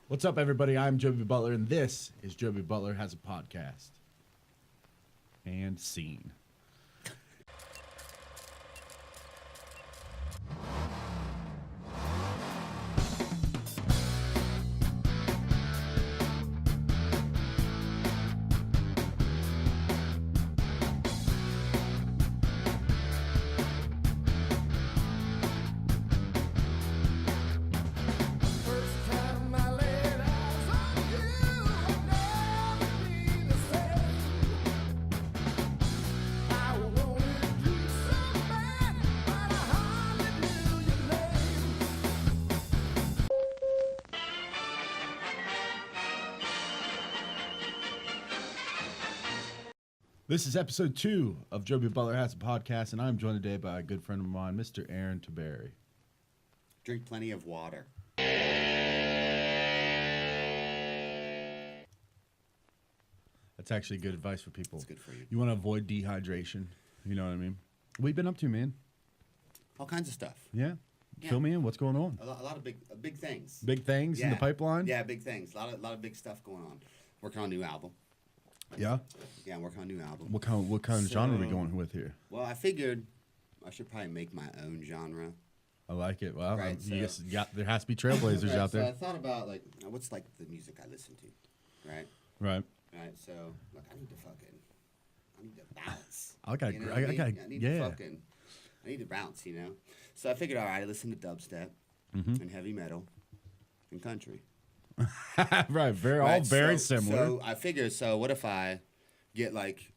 What's up, everybody? I'm Joby Butler, and this is Joby Butler Has a Podcast. And scene. This is episode 2 of Joby Butler Has a Podcast, and I'm joined today by a good friend of mine, Mr. Aaron Tiberi. Drink plenty of water. That's actually good advice for people. It's good for you. You want to avoid dehydration. You know what I mean? What have you been up to, man? All kinds of stuff. Yeah? Yeah. Fill me in. What's going on? A lot of big things. Big things in the pipeline? Yeah, big things. A lot of big stuff going on. Working on a new album. Yeah? Yeah, I'm working on a new album. What kind of genre are we going with here? Well, I figured I should probably make my own genre. I like it. Well, Right, there has to be trailblazers Right, out there. So I thought about what's the music I listen to, right? Right. Right. So I need to bounce. I got. You know I what I mean? got. I need to bounce, So I figured, all right, I listen to dubstep and heavy metal and country. Right. Very similar. So I figured, what if I get like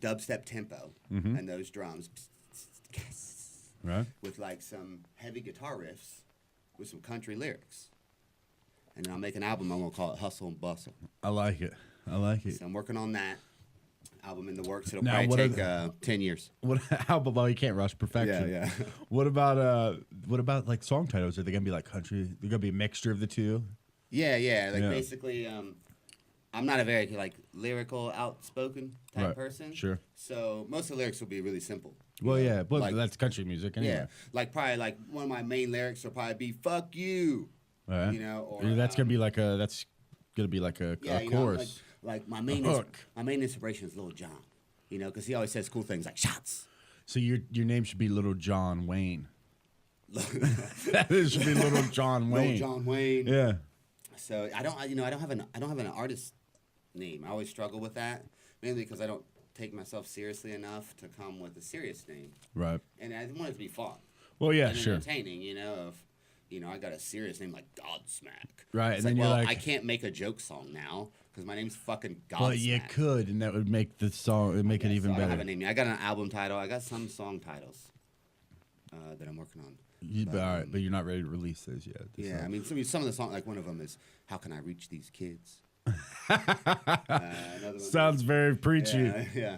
dubstep tempo and those drums, Right. with like some heavy guitar riffs with some country lyrics, and then I'll make an album. I'm gonna call it Hustle and Bustle. I like it. So I'm working on that album in the works. It'll Now, probably take 10 years. How about you can't rush perfection? Yeah. What about like song titles? Are they gonna be like country? They're gonna be a mixture of the two. Yeah. Basically, I'm not a very lyrical, outspoken type person. Sure. So most of the lyrics will be really simple. Well, yeah, but that's country music anyway. Yeah, probably one of my main lyrics will probably be "fuck you," Right. Or that's gonna be like a chorus. My main inspiration is Lil Jon, because he always says cool things like shots. So your name should be Little John Wayne. That should be Little John Wayne. Lil Jon Wayne. Yeah. So I don't have an artist name. I always struggle with that, mainly because I don't take myself seriously enough to come with a serious name. Right. And I want it to be fun. Well, yeah, and sure. entertaining, I got a serious name like Godsmack. Right, It's and then you're like, I can't make a joke song now because my name's fucking Godsmack. Well, you could, and that would make the song, it even I better. don't have a name. I got an album title. I got some song titles that I'm working on. All right, but you're not ready to release those yet. Yeah, so. I mean, some of the songs, like one of them is "How Can I Reach These Kids." Sounds very preachy. Yeah.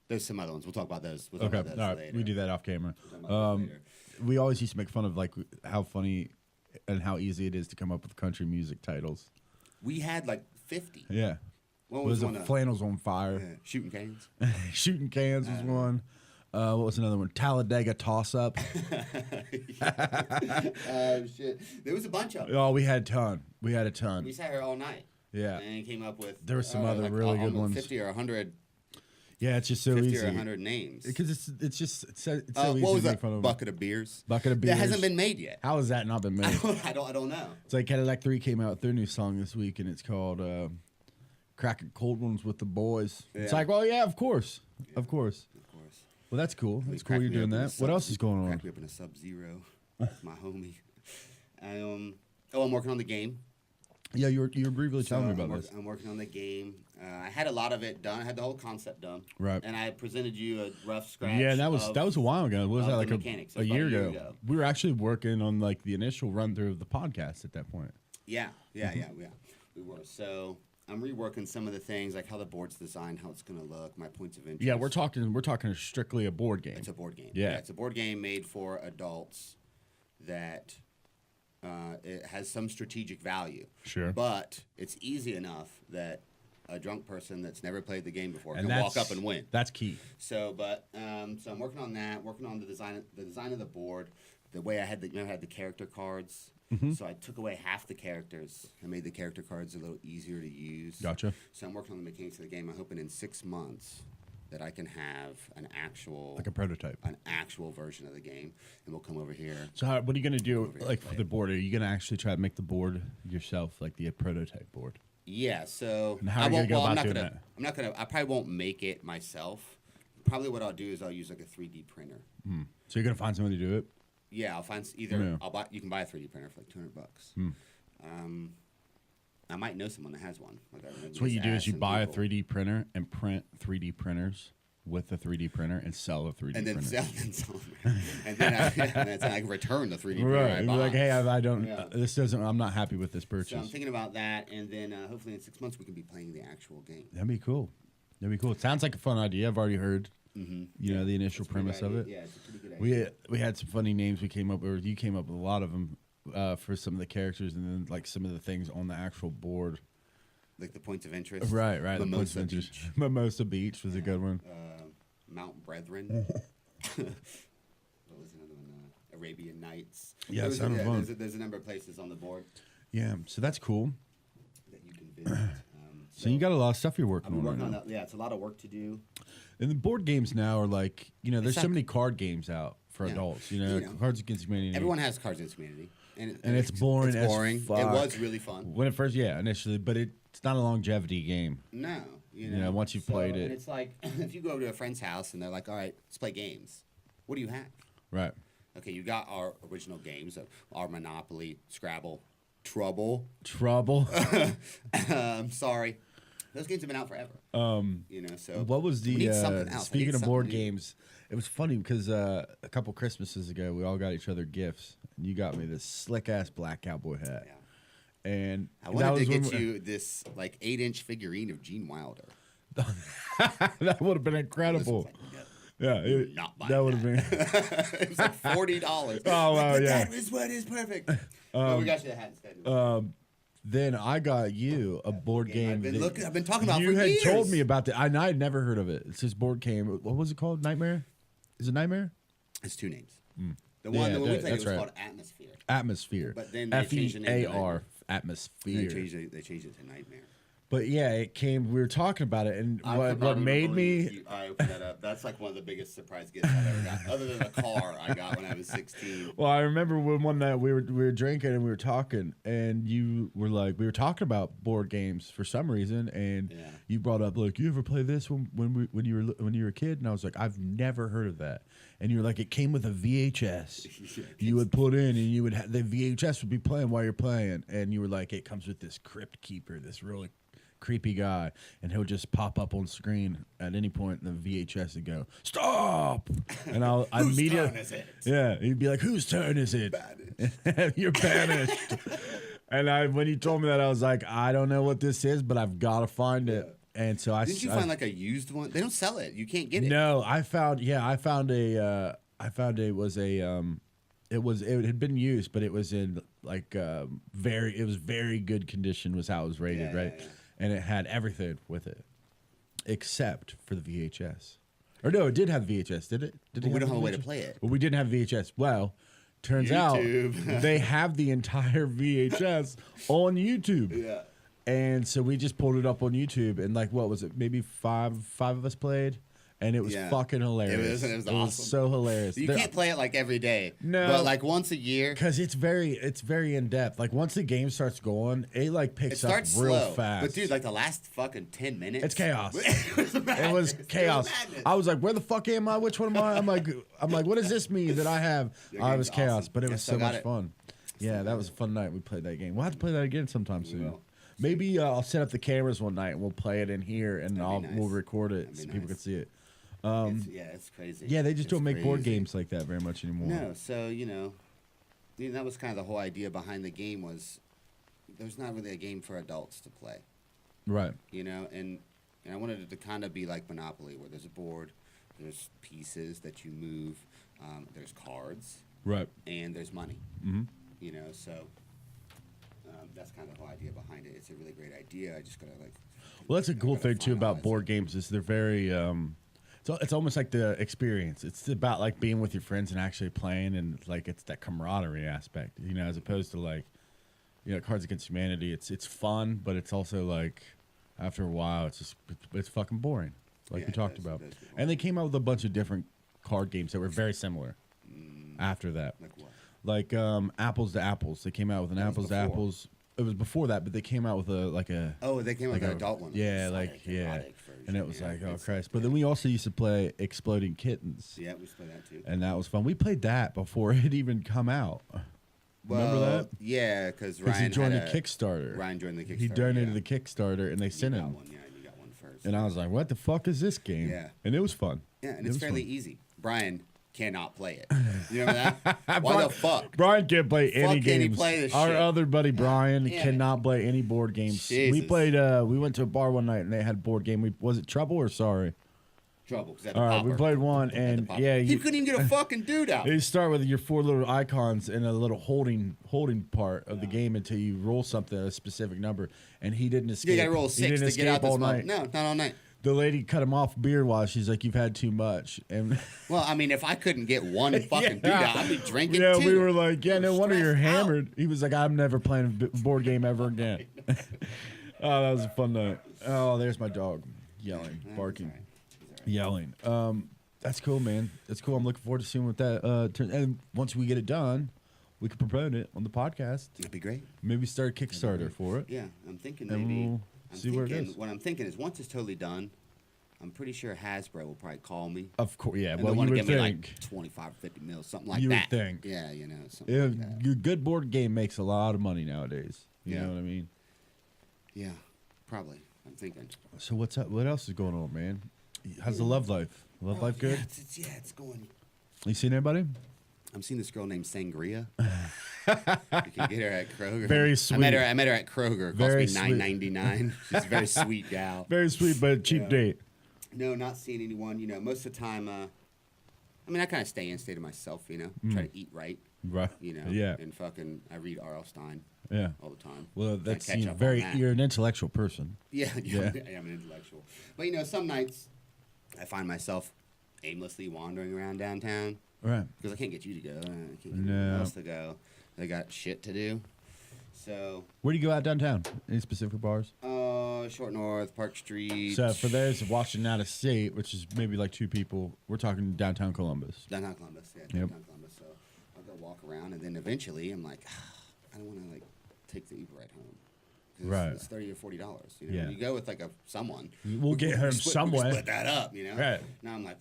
There's some other ones. We'll talk about those. Okay, all right. Later. We do that off camera. Later. We always used to make fun of how funny and how easy it is to come up with country music titles. We had 50. Yeah. What was one? Flannels on Fire. Yeah. Shooting Cans. Shooting Cans was one. What was another one? Talladega Toss Up. Oh shit! There was a bunch of them. Oh, we had a ton. We sat here all night. Yeah. And came up with. There were some other really good ones. 50 or 100. Yeah, it's just so 50 easy. or 100 names. Because it's so easy. What was to that? make fun of Bucket of beers. Bucket of beers. That hasn't been made yet. How has that not been made? I don't know. It's like Cadillac 3 came out with their new song this week, and it's called Cracking Cold Ones with the Boys. Yeah. It's like, well, yeah, of course. Of course. Well, that's cool. That's cool you're doing that. What else is going on? Crack me up in a Sub-Zero. My homie. I'm working on the game. Yeah, you were briefly telling me about this. I'm working on the game. I had a lot of it done. I had the whole concept done. Right. And I presented you a rough scratch. Yeah, that was a while ago. What was that, like a year about ago? We were actually working on the initial run through of the podcast at that point. Yeah. We were. So I'm reworking some of the things, like how the board's designed, how it's going to look, my points of interest. Yeah, we're talking strictly a board game. It's a board game. Yeah, it's a board game made for adults that it has some strategic value. Sure. But it's easy enough that a drunk person that's never played the game before can walk up and win. That's key. So I'm working on that, working on the design of the board, the way I had the character cards. So I took away half the characters. I made the character cards a little easier to use. Gotcha. So I'm working on the mechanics of the game. I'm hoping in 6 months that I can have an actual Like a prototype. an actual version of the game, and we'll come over here. So what are you gonna do, like for play the it. board? Are you gonna actually try to make the board yourself, like the prototype board? Yeah. So And how are you gonna go I'm about not doing gonna. that? I'm not gonna. I probably won't make it myself. Probably what I'll do is I'll use like a 3D printer. So you're gonna find somebody to do it? Yeah, I'll find either. Yeah. I'll buy. You can buy a 3D printer for like $200. I might know someone that has one. Like So what you do is you buy a 3D printer and print 3D printers with a 3D printer and sell a 3D and then printer. sell them. And then I can return the 3D printer. Right. I And bought. be like, hey, I don't. Yeah. This doesn't. I'm not happy with this So I'm purchase. thinking about that, and then hopefully in 6 months we can be playing the actual game. That'd be cool. That'd be cool. It sounds like a fun idea. I've already heard. You know the initial It's a pretty premise good of it. idea. Yeah, it's a pretty good idea. We had some funny names we came up, or you came up with a lot of them for some of the characters, and then like some of the things on the actual board. Like the points of interest. Right. The points Mimosa of interest. Beach. Mimosa Beach was a good one. Mount Brethren. What was another one? Arabian Nights. Yeah, There's sounded fun. There's a number of places on the board Yeah, so that's cool. that you can visit. So you got a lot of stuff you're working I'm on right working on now. that. Yeah, it's a lot of work to do. And the board games now are like, there's It's so like- many card games out for Yeah. adults. You know, Cards Against Humanity. Everyone has Cards Against Humanity, and it's boring. It's as boring. fuck. It was really fun. When it first, initially, but it's not a longevity game. No, know, once you've played it. and it's like if you go over to a friend's house and they're like, "All right, let's play games." What do you have? Right. Okay, you got our original games, our Monopoly, Scrabble, Trouble. Trouble. Sorry, those games have been out forever. So What was we need the something else. I speaking need of board something new. games? It was funny because a couple Christmases ago we all got each other gifts, and you got me this slick ass black cowboy hat. Yeah. And I wanted to when get you this like 8-inch figurine of Gene Wilder. that would have been incredible. Yeah, Not buying that would have been. it was like $40. Oh, wow, But yeah. That is what is perfect. But we got you the hat instead. Then I got you a board game. I've been talking about You for had years. told me about that. I had never heard of it. It's this board game. What was it called? Nightmare? Is it Nightmare? It's 2 names. The one Yeah, that we played that's was right. called Atmosphere. Atmosphere. But then they changed the name to FEAR. Nightmare. Atmosphere. They changed it to Nightmare. But yeah, it came. We were talking about it, and what made me. I opened that up. That's like one of the biggest surprise gifts I've ever got, other than the car I got when I was 16. Well, I remember when one night we were drinking and we were talking, and you were like, we were talking about board games for some reason, and Yeah. you brought up like, you ever play this when you were a kid? And I was like, I've never heard of that. And you were like, it came with a VHS. You would put in, and you would the VHS would be playing while you're playing, and you were like, it comes with this crypt keeper, this really creepy guy, and he'll just pop up on screen at any point in the VHS and go, stop! And I Whose immediately, turn is it? yeah, he'd be like, whose turn is it? You're banished. And when you told me that, I was like, I don't know what this is, but I've got to find it. And so Didn't you find like a used one? They don't sell it. You can't get it. No, I found it had been used, but it was in like very good condition was how it was rated, Yeah, right? yeah. And it had everything with it, except for the VHS. Or no, it did have VHS, did it? Did But we it don't have a way VHS? to play it. Well, we didn't have VHS. Well, turns YouTube. out they have the entire VHS on YouTube. Yeah. And so we just pulled it up on YouTube, and like, what was it? Maybe five of us played, and it was Yeah. fucking hilarious. It was awesome. so hilarious. You can't play it like every day. No. But like once a year. because it's very in depth. Like once the game starts going, it like It picks up starts real slow. fast. But dude, like the last fucking 10 minutes. it's chaos. It was madness. It was chaos. madness. I was like, "Where the fuck am I? Which one am I?" I'm like, "What does this mean that I have?" Your Oh, it game's was chaos, awesome. but it Yeah, was still so got much it. fun. Yeah, that was a fun night. We played that game. We'll have to play that again sometime soon. will. Maybe I'll set up the cameras one night and we'll play it in here, and That'd be nice. we'll record it That'd so be people can nice. see it. It's crazy. Yeah, they just It's don't make board crazy. games like that very much anymore. No, so that was kind of the whole idea behind the game was there's not really a game for adults to play, Right. and I wanted it to kind of be like Monopoly, where there's a board, there's pieces that you move, there's cards, Right. and there's money. Mm-hmm. So that's kind of the whole idea behind it. It's a really great idea. I just gotta Well, that's a cool gotta thing too about finalize board it. games is they're very So it's almost like the experience. It's about like being with your friends and actually playing, and like it's that camaraderie aspect, you know, as opposed to like, you know, Cards Against Humanity. It's fun, but it's also like after a while, it's fucking boring, like we talked about. And they came out with a bunch of different card games that were very similar. After that, Like what? like Apples to Apples. They came out with an Apples to Apples. It was before that, but they came out with they came out with an adult one. Yeah, Exotic version, and it was like, oh it's- Christ. But then we also used to play Exploding Kittens. Yeah, we used to play that too. And that was fun. We played that before it even come out. Remember that? Yeah, because Because Ryan he joined the had Kickstarter. Ryan joined the Kickstarter. He donated yeah. the Kickstarter, and they sent You got him. one, yeah, you got one first. And I was like, what the fuck is this game? Yeah. And it was fun. Yeah, and It it's was fairly fun. easy. Brian cannot play it. You remember that? Why the fuck? Brian can't play any Fuck can he games. play this Our shit? other buddy Brian damn it. cannot play any board games. We Jesus. played. We went to a bar one night and they had board game. Was it Trouble or Sorry? Trouble. 'Cause All right, we played one Had the and popper. yeah, he you, couldn't even get a fucking dude out. you start with your 4 little icons and a little holding part of the game until you roll something a specific number, and he didn't escape. You gotta roll He 6 didn't to get out escape all this month. night. No, not all night. The lady cut him off beer wise. She's like, "You've had too much." And Well, I mean, if I couldn't get one fucking dude out, I'd be drinking yeah, too. we were like, "Yeah, no wonder you're stressed out. hammered." He was like, "I'm never playing a board game ever again." Oh, that was a fun night. Oh, there's my dog yelling, barking, yelling. That's cool, man. That's cool. I'm looking forward to seeing what that turns. And once we get it done, we can promote it on the podcast. That'd be great. Maybe start a Kickstarter for it. Yeah, I'm thinking And maybe. we'll see where it goes. What I'm thinking is once it's totally done, I'm pretty sure Hasbro will probably call me. Of course, yeah. And Well, they you want to would give me think. like 25 or 50 mil, something like You would that. think. Yeah, you know, something Yeah, like that. your good board game makes a lot of money nowadays. You Yeah. know what I mean? Yeah, probably. I'm thinking. So what's up? What else is going on, man? How's the love life? Love life good? Yeah, it's going. You seen anybody? I'm seeing this girl named Sangria. You can get her at Kroger. Very sweet. I met her at Kroger. It Very cost me $9.99. She's a very sweet gal. Very sweet, but cheap Yeah. date. No, not seeing anyone. You know, most of the time, I mean, I kind of stay in state of myself. You know, try to eat right. Right. You know, Yeah. and fucking, I read R.L. Stein Yeah. all the time. Well, Kinda that's catch you know, up on very. that. You're an intellectual person. Yeah, Yeah. I'm an intellectual. But you know, some nights I find myself aimlessly wandering around downtown Right. because I can't get you to go. I can't get No. anyone else to go. They got shit to do. So, Where do you go out downtown? Any specific bars? Short North, Park Street. So for those watching out of state, which is maybe like 2 people, we're talking downtown Columbus. Downtown Columbus, yeah, Yep. downtown Columbus. So I'll go walk around, and then eventually I'm like, I don't want to like take the Uber ride home. 'Cause Right. It's $30 or $40. You know, Yeah. when you go with like someone, We'll get him some we way. split that up. You know. Right. Now I'm like,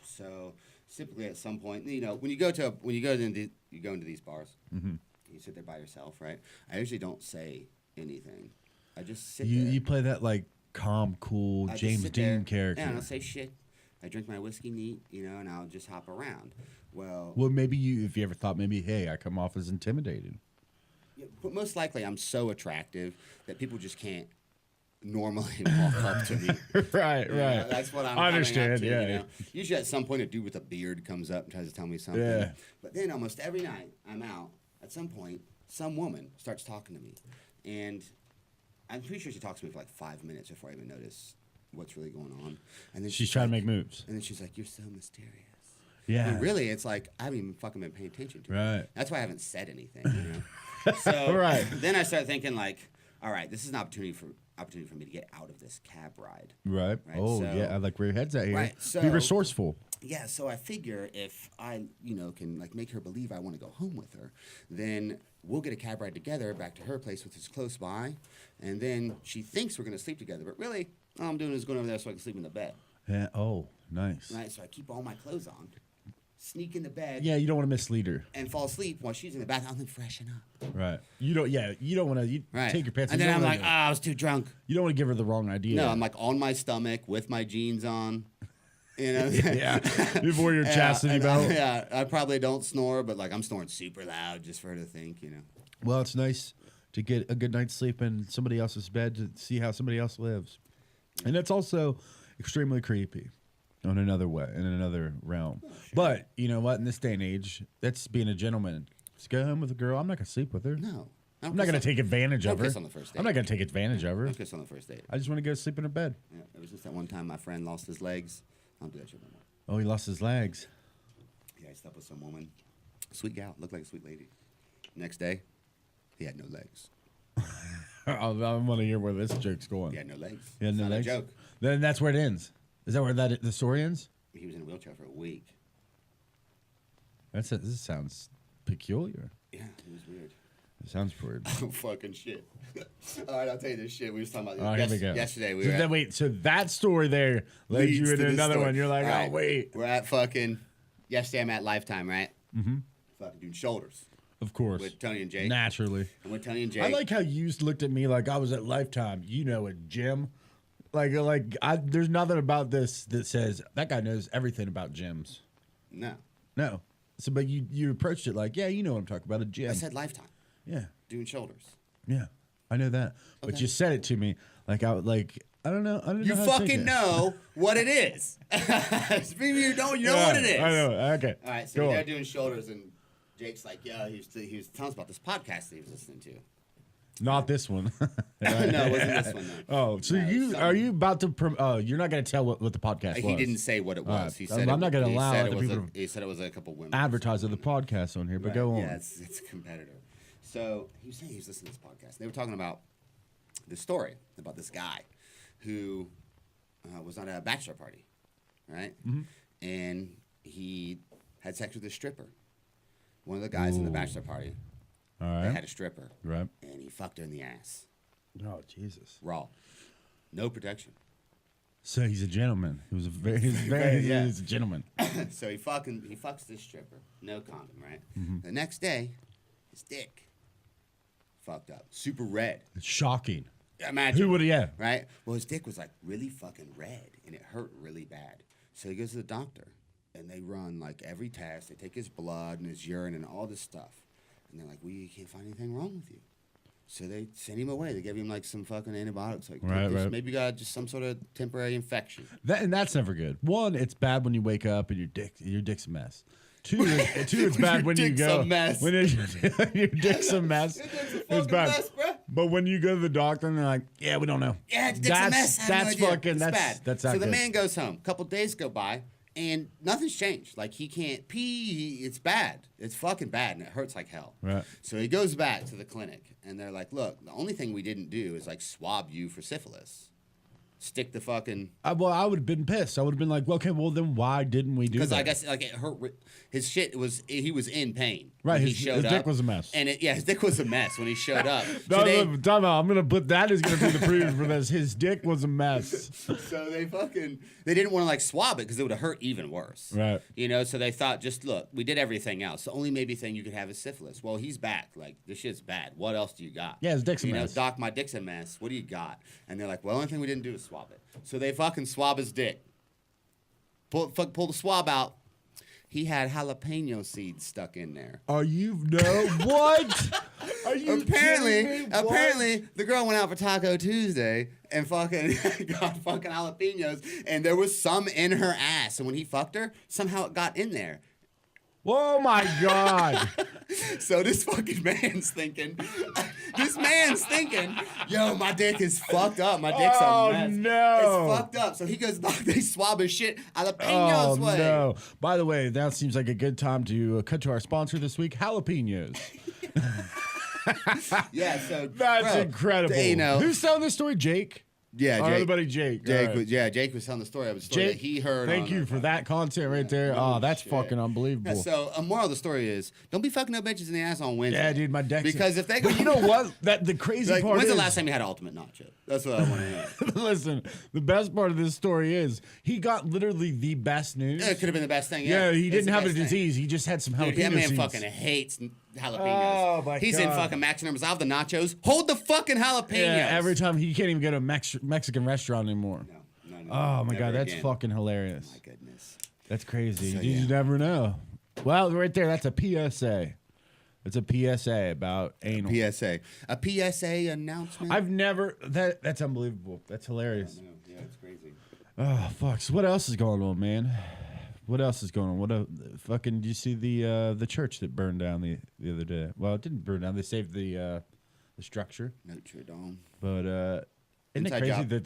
so typically at some point, you know, when you go into these bars, Mm-hmm. you sit there by yourself, right? I usually don't say anything. I just sit You there. you play that like calm, cool I just James sit Dean there, character. Yeah, I don't say shit. I drink my whiskey neat, you know, and I'll just hop around. Well, Well, maybe if you ever thought maybe, hey, I come off as intimidating. yeah, but most likely I'm so attractive that people just can't normally walk up to me. Right, You know, right. that's what I'm I coming up understand, to, yeah. You know? Usually at some point a dude with a beard comes up and tries to tell me something. Yeah. But then almost every night I'm out, at some point, some woman starts talking to me. And I'm pretty sure she talks to me for like 5 minutes before I even notice what's really going on. And then She's trying to like- make moves. And then she's like, "You're so mysterious." Yeah. And really, it's like I haven't even fucking been paying attention to it. Right. That's why I haven't said anything. You know. So Right. then I start thinking like, all right, this is an opportunity for me to get out of this cab ride. Right. Right, Oh, so- yeah. I like where your head's at here. Right, Be so- resourceful. Yeah, so I figure if I, you know, can like make her believe I want to go home with her, then we'll get a cab ride together back to her place, which is close by, and then she thinks we're gonna sleep together, but really, all I'm doing is going over there so I can sleep in the bed. Yeah. Oh, nice. Right, so I keep all my clothes on, sneak in the bed, Yeah, you don't want to mislead her. and fall asleep while she's in the bathroom. I'm then freshen up. Right. You don't. Yeah. You don't want to. You Right. take your pants. and you then I'm don't like, wanna- I was too drunk. You don't want to give her the wrong idea. No, I'm like on my stomach with my jeans on. You know? yeah. Before your Yeah, chastity and belt. yeah, I probably don't snore, but like I'm snoring super loud just for her to think, you know. Well, it's nice to get a good night's sleep in somebody else's bed to see how somebody else lives, and it's also extremely creepy, in another way, in another realm. Oh, sure. But you know what? In this day and age, that's being a gentleman. Just go home with a girl. I'm not gonna sleep with her. No. I'm not gonna take advantage don't of her. kiss on the first date. I'm not gonna take advantage of her. Don't kiss on the first date. I just want to go sleep in her bed. Yeah, it was just that one time my friend lost his legs don't do that shit no more. Oh, he lost his legs. Yeah, he slept with some woman. Sweet gal. Looked like a sweet lady. Next day, he had no legs. I want to hear where this joke's going. He had no legs. He had no It's not legs? a joke. Then that's where it ends. Is that where the story ends? He was in a wheelchair for a week. This sounds peculiar. Yeah, it was weird. It sounds weird. Oh, fucking shit. All right, I'll tell you this shit. We was talking about Oh, here we go. yesterday. We So were that, wait, so that story there led leads you to into this another story. one. You're like, All right, oh, wait. We're at fucking, yesterday I'm at Lifetime, right? Mm-hmm. Fucking doing shoulders Of course. with Tony and Jake. Naturally. And with Tony and Jake. I like how you looked at me like I was at Lifetime. You know, a gym. There's nothing about this that says that guy knows everything about gyms. No. No. So, but you approached it like, yeah, you know what I'm talking about, a gym. I said Lifetime. Yeah. Doing shoulders. Yeah. I know that. But Okay. you said it to me like I don't know. I don't You know how to take fucking it. know what it is. Maybe you don't know what it is. I know. Okay. All right, so Go they're on. doing shoulders, and Jake's like, yeah, he was telling us about this podcast that he was listening to. Not this one. No, it wasn't this one, though. Oh, so No, you some- are you about to? You're not going to tell what the podcast was. He didn't say what it was. right. He said I'm not gonna he allow said other it was people a, he said it was a couple women. advertise the podcast on here, but Right, go on. Yeah, it's a competitor. So he was saying he was listening to this podcast. They were talking about this story about this guy who was on a bachelor party, right? Mm-hmm. And he had sex with a stripper. One of the guys in the bachelor party, All they right. had a stripper, Right. and he fucked her in the ass, Oh Jesus. raw, no protection. So he's a gentleman. He's Yeah. he's a gentleman. So he fucks this stripper, no condom, right? Mm-hmm. The next day, his dick fucked up, super red. It's shocking. Imagine. Who would he have? Right? Well, his dick was like really fucking red and it hurt really bad. So he goes to the doctor and they run like every test. They take his blood and his urine and all this stuff. And they're like, we can't find anything wrong with you. So they sent him away. They gave him like some fucking antibiotics. Like, Right, right. maybe you got just some sort of temporary infection. And that's never good. One, it's bad when you wake up and your dick's a mess. Two, it's bad when you dick's go a mess. when your dick's a mess. Your dick's a It's fucking bad. mess, bruh. But when you go to the doctor and they're like, "Yeah, we don't know." Yeah, it's a mess. I have no That's idea. fucking. It's That's bad. that's so not the good. man goes home. A couple days go by, and nothing's changed. Like he can't pee. It's bad. It's fucking bad, and it hurts like hell. Right. So he goes back to the clinic, and they're like, "Look, the only thing we didn't do is like swab you for syphilis. Stick the fucking." Well, I would have been pissed. I would have been like, okay, well then why didn't we do that? Because I guess like it hurt. His shit was he was in pain. Right, when his he showed dick up, was a mess. And his dick was a mess when he showed up. So No, they- no, time out. I'm gonna put that is gonna be the proof for this. His dick was a mess. So they didn't want to like swab it because it would have hurt even worse. Right. You know, so they thought, just look, we did everything else. The only maybe thing you could have is syphilis. Well, he's back. Like, this shit's bad. What else do you got? Yeah, his dick's a you mess. know, Doc, my dick's a mess. What do you got? And they're like, well, the only thing we didn't do is swab it. So they fucking swab his dick. Pull the swab out. He had jalapeno seeds stuck in there. Are you what? Are you kidding me? What? Apparently, the girl went out for Taco Tuesday and fucking got fucking jalapenos, and there was some in her ass. And when he fucked her, somehow it got in there. Oh my god! So this fucking man's thinking, yo, my dick is fucked up. My dick's Oh, a mess. no. It's fucked up. So he goes, Doc, they swab his shit Oh jalapenos way. no! By the way, that seems like a good time to cut to our sponsor this week, jalapenos. Yeah, so That's bro, incredible. You know, Who's telling this story? Jake. yeah, Our Jake. other buddy Jake. Jake, All right. Jake was telling the story of a story Jake, that he heard. thank on you a- for that content right there. no Oh, that's shit. fucking unbelievable. Yeah, so a moral of the story is, don't be fucking no bitches in the ass on Wednesday. Yeah, dude, my deck's Because if they go, But you know what? That the crazy like, part when's is the last time you had an ultimate nacho? That's what I want to know. listen, the best part of this story is he got literally the best news. It could have been the best thing. Yeah, he It's didn't the have a best thing. disease. He just had some jalapeno Dude, that man seeds. fucking hates jalapenos. Oh, my He's in God. fucking Maximum Resolve the nachos. Hold the fucking jalapenos. Yeah, every time he can't even go to a Mexican restaurant anymore. No, Oh my never god, that's again. fucking hilarious. My goodness. That's crazy. So, You yeah. never know. Well, right there, that's a PSA. It's a PSA about anal. PSA. A PSA announcement. I've never. That's unbelievable. That's hilarious. No, yeah, it's crazy. Oh fuck! So what else is going on, man? What else is going on? What fucking? Did you see the church that burned down the other day? Well, it didn't burn down. They saved the structure, Notre Dame. but Isn't it Inside crazy job.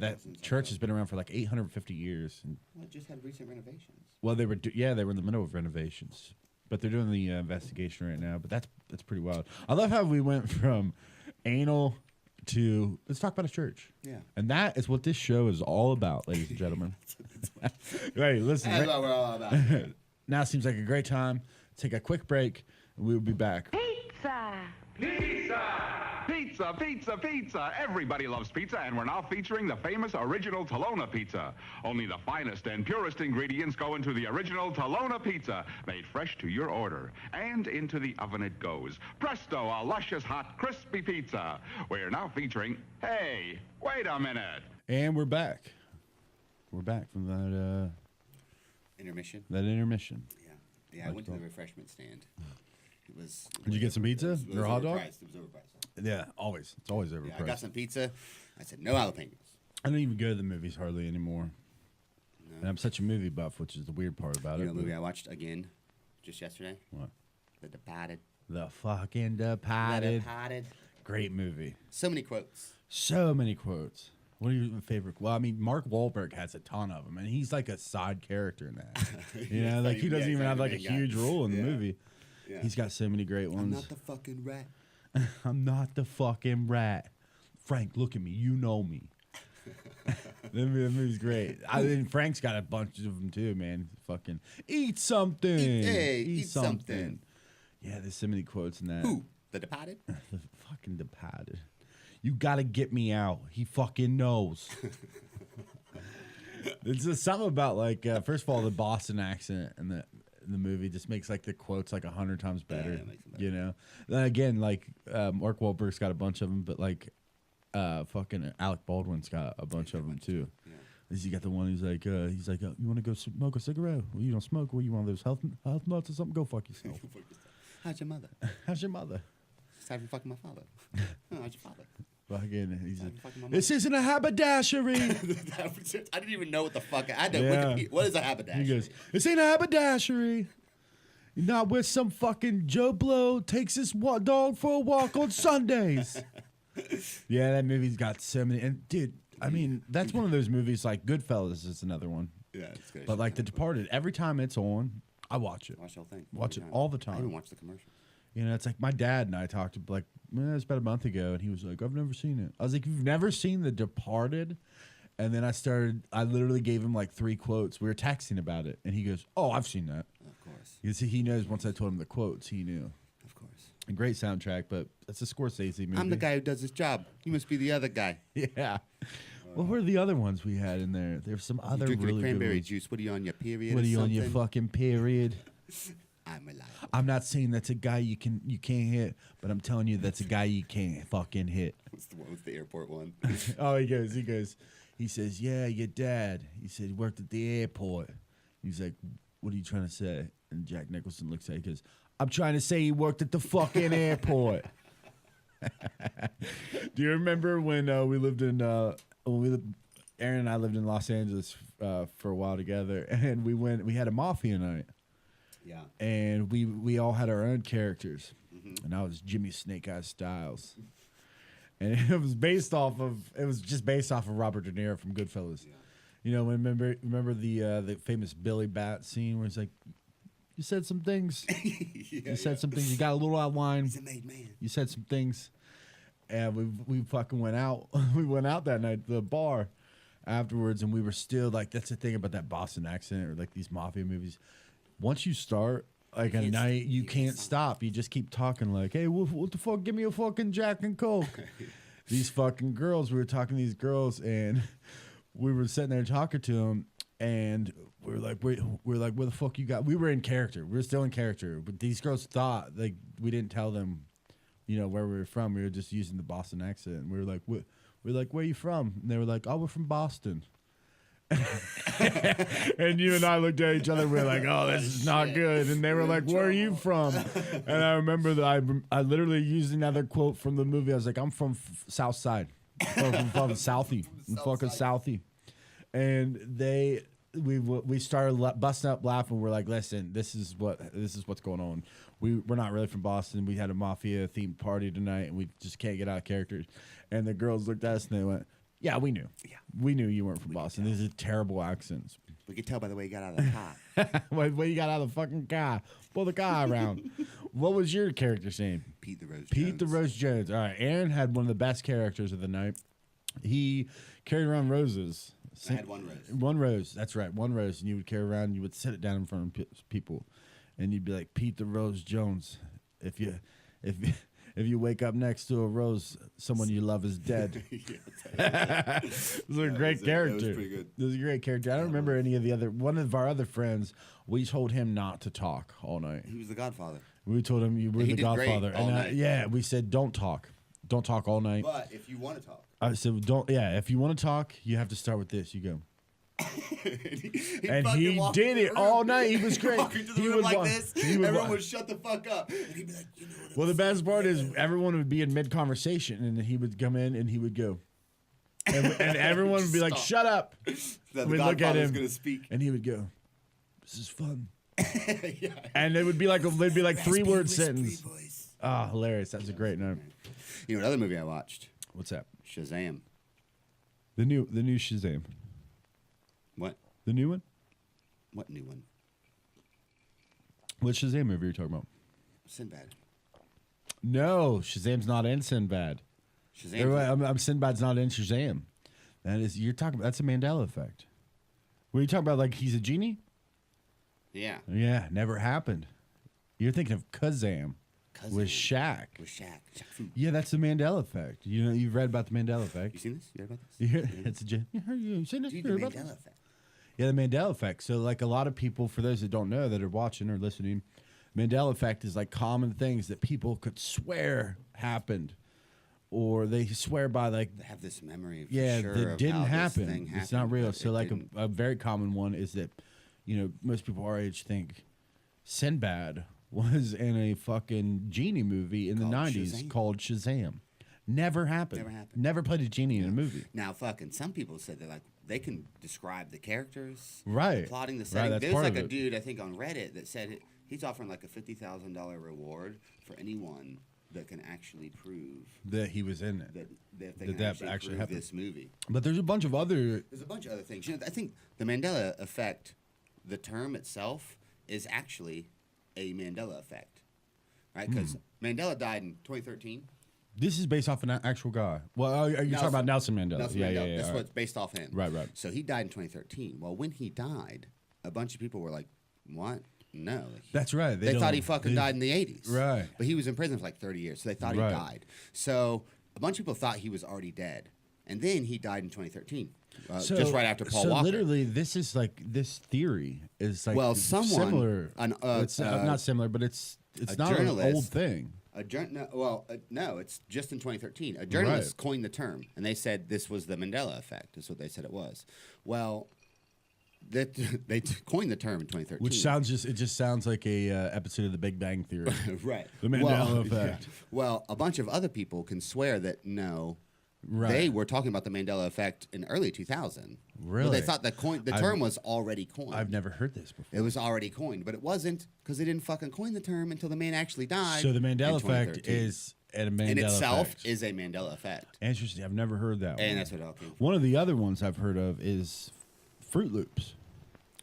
that church has been around for like 850 years? And, Well, it just had recent renovations. well, they were they were in the middle of renovations, but they're doing the investigation right now. But that's pretty wild. I love how we went from anal to let's talk about a church. Yeah. And that is what this show is all about, ladies and gentlemen. Hey, listen. That's what we're all about. Now seems like a great time. Take a quick break, and we'll be back. Pizza! Pizza, pizza, pizza. Everybody loves pizza, and we're now featuring the famous original Tolona pizza. Only the finest and purest ingredients go into the original Tolona pizza, made fresh to your order. And into the oven it goes. Presto, a luscious, hot, crispy pizza. We're now featuring, hey, wait a minute. And we're back. We're back from that Intermission. intermission. Yeah, I went to the refreshment stand. It was. Did you get some pizza It was or a hot dog? overpriced. It was overpriced. Yeah, always. It's always overpriced. Yeah, I got some pizza. I said no jalapenos. I don't even go to the movies hardly anymore. And I'm such a movie buff, which is the weird part about You it. know, the movie but- I watched again, just yesterday. What? The Departed. The fucking The Departed. Departed. Great movie. So many quotes. So many quotes. What are your favorite? Well, I mean, Mark Wahlberg has a ton of them, and he's like a side character in that. You know, like he doesn't even have like a huge role in the movie. Yeah. He's got so many great I'm ones. not the fucking rat. I'm not the fucking rat. Frank, look at me. You know me. That movie's great. I mean, Frank's got a bunch of them too, man. Fucking eat something. Eat something. Yeah, there's so many quotes in that. Who? The Departed? The fucking Departed. You gotta get me out. He fucking knows. It's just something about like first of all the Boston accent in the movie just makes like the quotes like 100 times better. it makes them better. You know. Then again, like Mark Wahlberg's got a bunch of them, but like fucking Alec Baldwin's got a bunch of them too. Yeah. You got the one who's like you want to go smoke a cigarette? Well, you don't smoke. Well, you want those health nuts or something? Go fuck yourself. How's your mother? How's your mother? Aside from fucking my father. Oh, how's your father? Fucking, he's like, Fucking my this isn't a haberdashery. I didn't even know what the fuck. I had to Yeah. Wikipedia. What is a haberdashery? He goes, this ain't a haberdashery. You're not with some fucking Joe Blow takes his dog for a walk on Sundays. Yeah, that movie's got so many. And dude, I mean, that's one of those movies like Goodfellas is another one. Yeah, it's good. But like The Departed, every time it's on, I watch it. Watch the whole thing. Watch Every it time. all the I time. even watch the commercials. You know, it's like my dad and I talked to like, it was about a month ago, and he was like, I've never seen it. I was like, you've never seen The Departed? And then I literally gave him like 3 quotes. We were texting about it, and he goes, oh, I've seen that. Of course. You see, he knows once I told him the quotes, he knew. Of course. A great soundtrack, but it's a Scorsese movie. I'm the guy who does his job. You must be the other guy. Yeah. What were the other ones we had in there? There's some other Drinking really the good cranberry ones. juice. What are you on your period? What or are you on your something? fucking period? I'm alive. I'm not saying that's a guy you can't hit, but I'm telling you that's a guy you can't fucking hit. What's the one? What's the airport one? Oh, he says, yeah, your dad. He said he worked at the airport. He's like, what are you trying to say? And Jack Nicholson looks at him and goes, I'm trying to say he worked at the fucking airport. Do you remember when we lived in, Aaron and I lived in Los Angeles for a while together, and we had a mafia night. Yeah. And we all had our own characters, and I was Jimmy Snake Eyes Styles, and it was just based off of Robert De Niro from Goodfellas. Yeah. You know, remember the famous Billy Bat scene where he's like, "You said some things. You said some things. You got a little outline. He's a made man. You said some things." And we fucking went out. We went out that night to the bar afterwards, and we were still like, that's the thing about that Boston accent or like these mafia movies. Once you start like a night, you can't stop. You just keep talking like, hey, what the fuck? Give me a fucking Jack and Coke. These fucking girls, we were talking to these girls, and we were sitting there talking to them, and we were like, where the fuck you got? We were in character. We were still in character, but these girls thought like we didn't tell them, you know, where we were from. We were just using the Boston accent. And we were like, where you from? And they were like, oh, we're from Boston. And you and I looked at each other. We were like, "Oh, this is not good." And they were like, "Where are you from?" And I remember that I literally used another quote from the movie. I was like, "I'm from South Side, from Southie, I'm fucking Southie." And we started busting up laughing. We're like, "Listen, this is what's going on. We're not really from Boston. We had a mafia themed party tonight, and we just can't get out of character." And the girls looked at us and they went, Yeah, we knew. Yeah. We knew you weren't from Boston. These are terrible accents. We could tell by the way he got out of the car. When you got out of the fucking car, pull the car around. What was your character's name? Pete the Rose Pete Jones. the Rose Jones. All right, Aaron had one of the best characters of the night. He carried around roses. I had one rose. One rose. That's right, one rose, and you would carry around. And you would sit it down in front of people, and you'd be like, Pete the Rose Jones. If you wake up next to a rose, someone you love is dead. This was a great character. That was pretty good. This was a great character. I don't remember any of the other. One of our other friends, we told him not to talk all night. He was the Godfather. We told him you were He the did Godfather, great all night. yeah, we said don't talk all night. But if you want to talk. I said don't. Yeah, if you want to talk, you have to start with this. You go. And he did it all night. He was great. Walking to the He room would like walk- this. he would Everyone walk- would shut the fuck up. And he'd be like, you know what Well, the best part is everyone would be in mid conversation, and he would come in and he would go, and everyone would be like, Stop. "Shut up!" the We'd look at him, going to speak. and he would go, "This is fun," Yeah. and it would be like they'd be like Raspy, 3-word whispery sentence. voice. Ah, hilarious! That's a great note. You know what other movie I watched? What's that? Shazam. The new Shazam. What? The new one. What new one? What Shazam movie are you talking about? Sinbad. No, Shazam's not in Sinbad. Shazam. I'm Sinbad's not in Shazam. That is, you're talking about, that's a Mandela effect. What are you talking about? Like he's a genie? Yeah. Yeah, never happened. You're thinking of Kazam with Shaq. With Shaq. Shaq Fu. Yeah, that's the Mandela effect. You know, you've read about the Mandela effect. You seen this? You heard about this? You hear, it's a you seen this? Dude, You the heard about Mandela this? Effect. Yeah, the Mandela effect. So, like a lot of people, for those that don't know that are watching or listening, Mandela effect is like common things that people could swear happened, or they swear by like They have this memory for yeah, sure that of didn't how this happen. thing It's not happened, real. but So, it like didn't. a very common one is that, you know, most people our age think Sinbad was in a fucking genie movie in the Called 90s Shazam. called Shazam. Never happened. Never happened. Never played a genie in a movie. Now, fucking, some people said that like they can describe the characters, Right. plotting the Right, setting. that's There's part like of a it. dude I think on Reddit that said he's offering like a $50,000 reward for anyone that can actually prove That he was in it. that they That can actually actually prove happened. this movie. But there's a bunch of other. There's a bunch of other things. You know, I think the Mandela effect, the term itself, is actually a Mandela effect, right? Because Mandela died in 2013. This is based off an actual guy. Well, are you talking about Nelson Mandela? Nelson yeah, Mandela. yeah, yeah. That's all what's based off him. Right, right. So he died in 2013. Well, when he died, a bunch of people were like, "What? No." That's right. They thought he don't- fucking died in the 80s. Right. But he was in prison for like 30 years, so they thought Right. he died. So a bunch of people thought he was already dead. And then he died in 2013, just right after Paul so Walker. literally, this is like this theory is like Well, someone- similar. an, it's not similar, but it's a not an journalist- old thing. No, it's just in 2013. A journalist coined the term, and they said this was the Mandela effect. Is what they said it was. Well, that they coined the term in 2013. Which just sounds like a episode of The Big Bang Theory. right. The Mandela effect. Yeah. Well, a bunch of other people can swear that no, Right. they were talking about the Mandela effect in early 2000. Really? Well, they thought the term was already coined. I've never heard this before. It was already coined, but it wasn't because they didn't fucking coin the term until the man actually died. So the Mandela in effect 2013. is a Mandela in itself effect. is a Mandela effect, Interesting. I've never heard that one. and that's what it all came from. One of the other ones I've heard of is Fruit Loops.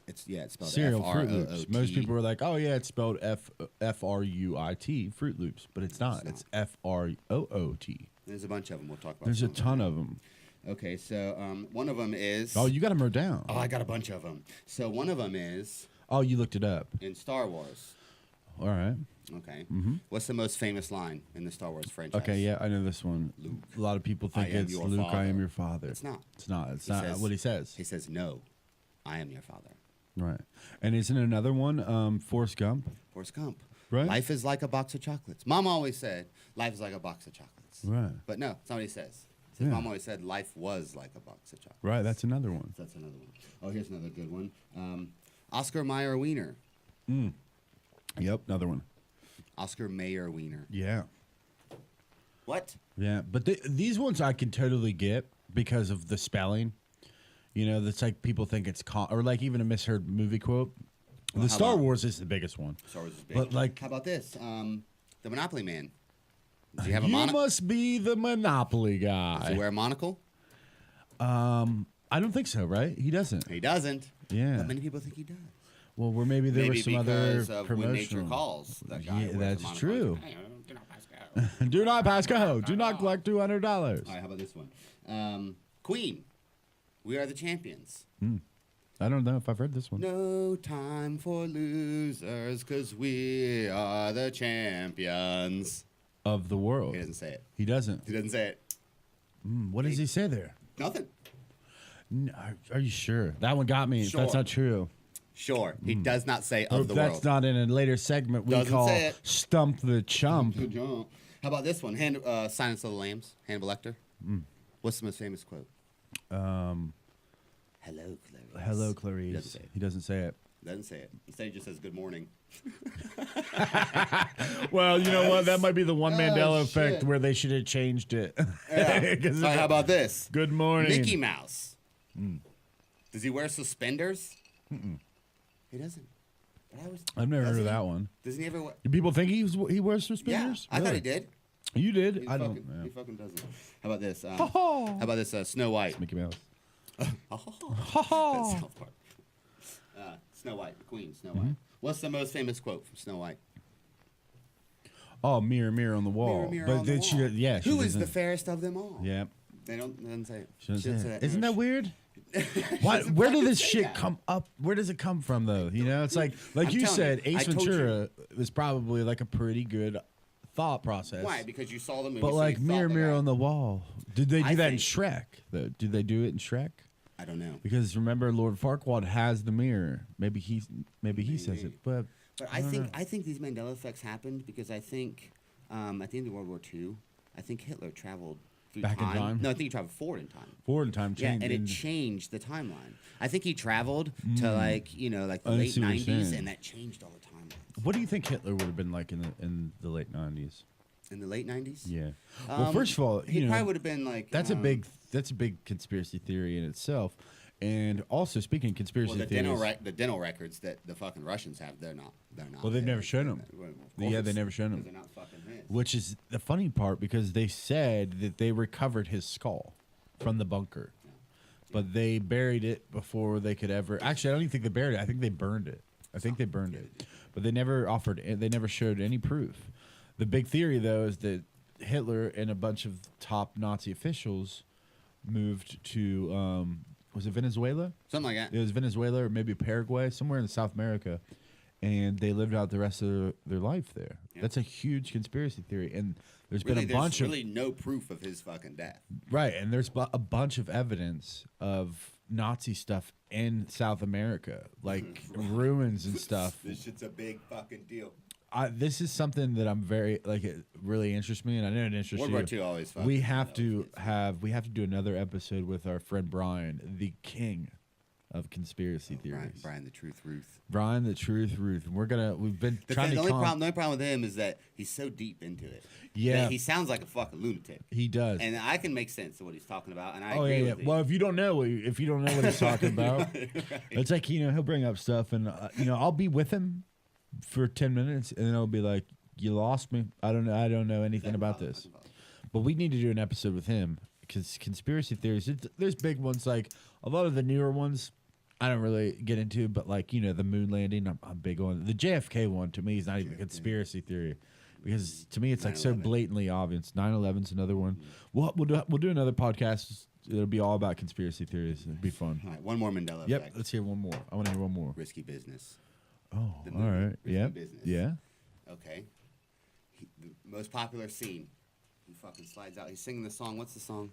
It's spelled Cereal Fruit F-R-O-O-T. Loops. Most people are like, "Oh yeah, it's spelled F-R-U-I-T, Fruit Loops," but it's not. It's F-R-O-O-T. There's a bunch of them. We'll talk about. There's a some. ton of them. Okay, so one of them is. Oh, you got them wrote down. Oh, I got a bunch of them. So one of them is Oh, you looked it up. in Star Wars. All right. Okay. What's the most famous line in the Star Wars franchise? Okay, yeah, I know this one. Luke. A lot of people think I am it's your Luke, I father. am your father. It's not. It's not. It's He not says- what he says. He says, "No, I am your father." Right. And isn't another one Forrest Gump? Forrest Gump. Right. Life is like a box of chocolates. Mom always said, "Life is like a box of chocolates." Right. But no, it's not what he says. He says, Yeah. Mom always said, "Life was like a box of chocolates." Right, that's another one. So that's another one. Oh, here's another good one. Oscar Mayer Wiener. Yep, another one. Oscar Mayer Wiener. Yeah. What? Yeah, but these ones I can totally get because of the spelling. You know, that's like people think it's or like even a misheard movie quote. Well, The how Star about- Wars is the biggest one. Star Wars is big. But like, How about this? The Monopoly Man. Does he have a you monocle? must be the Monopoly Does he guy. wear a monocle? I don't think so, right? He doesn't. He doesn't. Yeah. But many people think he does. Well, where maybe there were some other because of When Nature promotional. Calls. That guy Yeah, wears that's them on true. Hey, do not pass go. Do not pass go. Do not collect $200. All right, how about this one? Queen. We are the champions. I don't know if I've heard this one. No time for losers, because we are the champions. Of the world. He doesn't say it. He doesn't. He doesn't say it. What does he say there? Nothing. No, are you sure? That one got me. If that's Sure. not true. Sure. He does not say Or of if the that's world. not in a later segment we Doesn't call say it. Stump the Chump. Good job. How about this one? Silence of the Lambs. Hannibal Lecter. What's the most famous quote? Hello, Clarice. Hello, Clarice. He doesn't say it. He doesn't say it. Doesn't say it. Instead, he just says good morning. Well, you know what? That might be the one Mandela effect shit. where they should have changed it. Yeah. 'Cause All right, how about this? Good morning. Mickey Mouse. Does he wear suspenders? He doesn't. But I was, I've never does heard of he? that one. Doesn't he ever wear? Do people think he wears Yeah, suspenders? I thought Really? he did. You did? He I fucking, don't know. He fucking doesn't. How about this? How about this? Snow White. Mickey Mouse. That's South Park. Snow White, the Queen, Snow White. What's the most famous quote from Snow White? Oh, mirror, mirror on the wall. Mirror, mirror but on the then wall. she Who is the doesn't- fairest of them all? Yeah. They doesn't say it. She doesn't Shouldn't say say it. that. Isn't that weird? Why, doesn't where did fucking this say shit that. come up? Where does it come from, though? You know, it's like I'm you telling said, you, I Ace told you. Ventura was probably like a pretty good thought process. Why? Because you saw the movie. But so like you thought mirror, the mirror guy- on the wall. Did they do I that in think- Shrek? Though, did they do it in Shrek? I don't know. Because remember, Lord Farquaad has the mirror. Maybe he says it, but But I think these Mandela effects happened because I think at the end of World War II, I think Hitler traveled through Back in time? No, I think he traveled forward in time. forward in time Yeah, changed. and it changed the timeline. I think he traveled to like the I late see what you're '90s, saying. and that changed all the timelines. What do you think Hitler would have been like in the late 90s? In the late '90s, Yeah. Well, first of all, he probably would have been like that's a big conspiracy theory in itself. And also, speaking of conspiracy Well, the theories, dental records that the fucking Russians have, they're not. Well, they've never shown them. Well, of Yeah, course, they've never shown them. because They're not fucking his. which is the funny part because they said that they recovered his skull from the bunker, but they buried it before they could ever. Actually, I don't even think they buried it. I think they burned it. But they never offered. They never showed any proof. The big theory, though, is that Hitler and a bunch of top Nazi officials moved to. Was it Venezuela? Something like that. It was Venezuela or maybe Paraguay, somewhere in South America, and they lived out the rest of their life there. Yeah. That's a huge conspiracy theory, and there's Really, been a bunch there's really no proof of his fucking death. of right, and there's a bunch of evidence of Nazi stuff in South America, like ruins and stuff. This shit's a big fucking deal. This is something that I'm very like. It really interests me, and I know it interests World you. War II always fucking. We have to do another episode with our friend Brian, the king of conspiracy theories. Brian the Truth Ruth. Brian the Truth Ruth. And we've been trying to The only problem with him is that he's so deep into it. Yeah. that he sounds like a fucking lunatic. He does. And I can make sense of what he's talking about, and I Oh agree yeah. with you. Well, if you don't know what he's talking about, it's like he'll bring up stuff, and I'll be with him for 10 minutes, and then I'll be like, "You lost me. I don't know anything about this." But we need to do an episode with him because conspiracy theories. There's big ones like a lot of the newer ones. I don't really get into, but like the moon landing, I'm big on the JFK one. To me, is not even a conspiracy theory because to me it's like so 9/11. blatantly obvious. 9/11's another one. We'll do another podcast. It'll be all about conspiracy theories. It'll be fun. All right, one more Mandela Yep. effect. Let's hear one more. I want to hear one more. Risky Business. Oh, The all movie, right. Risky Yeah. Business. Yeah. Okay. The most popular scene. He fucking slides out. He's singing the song. What's the song?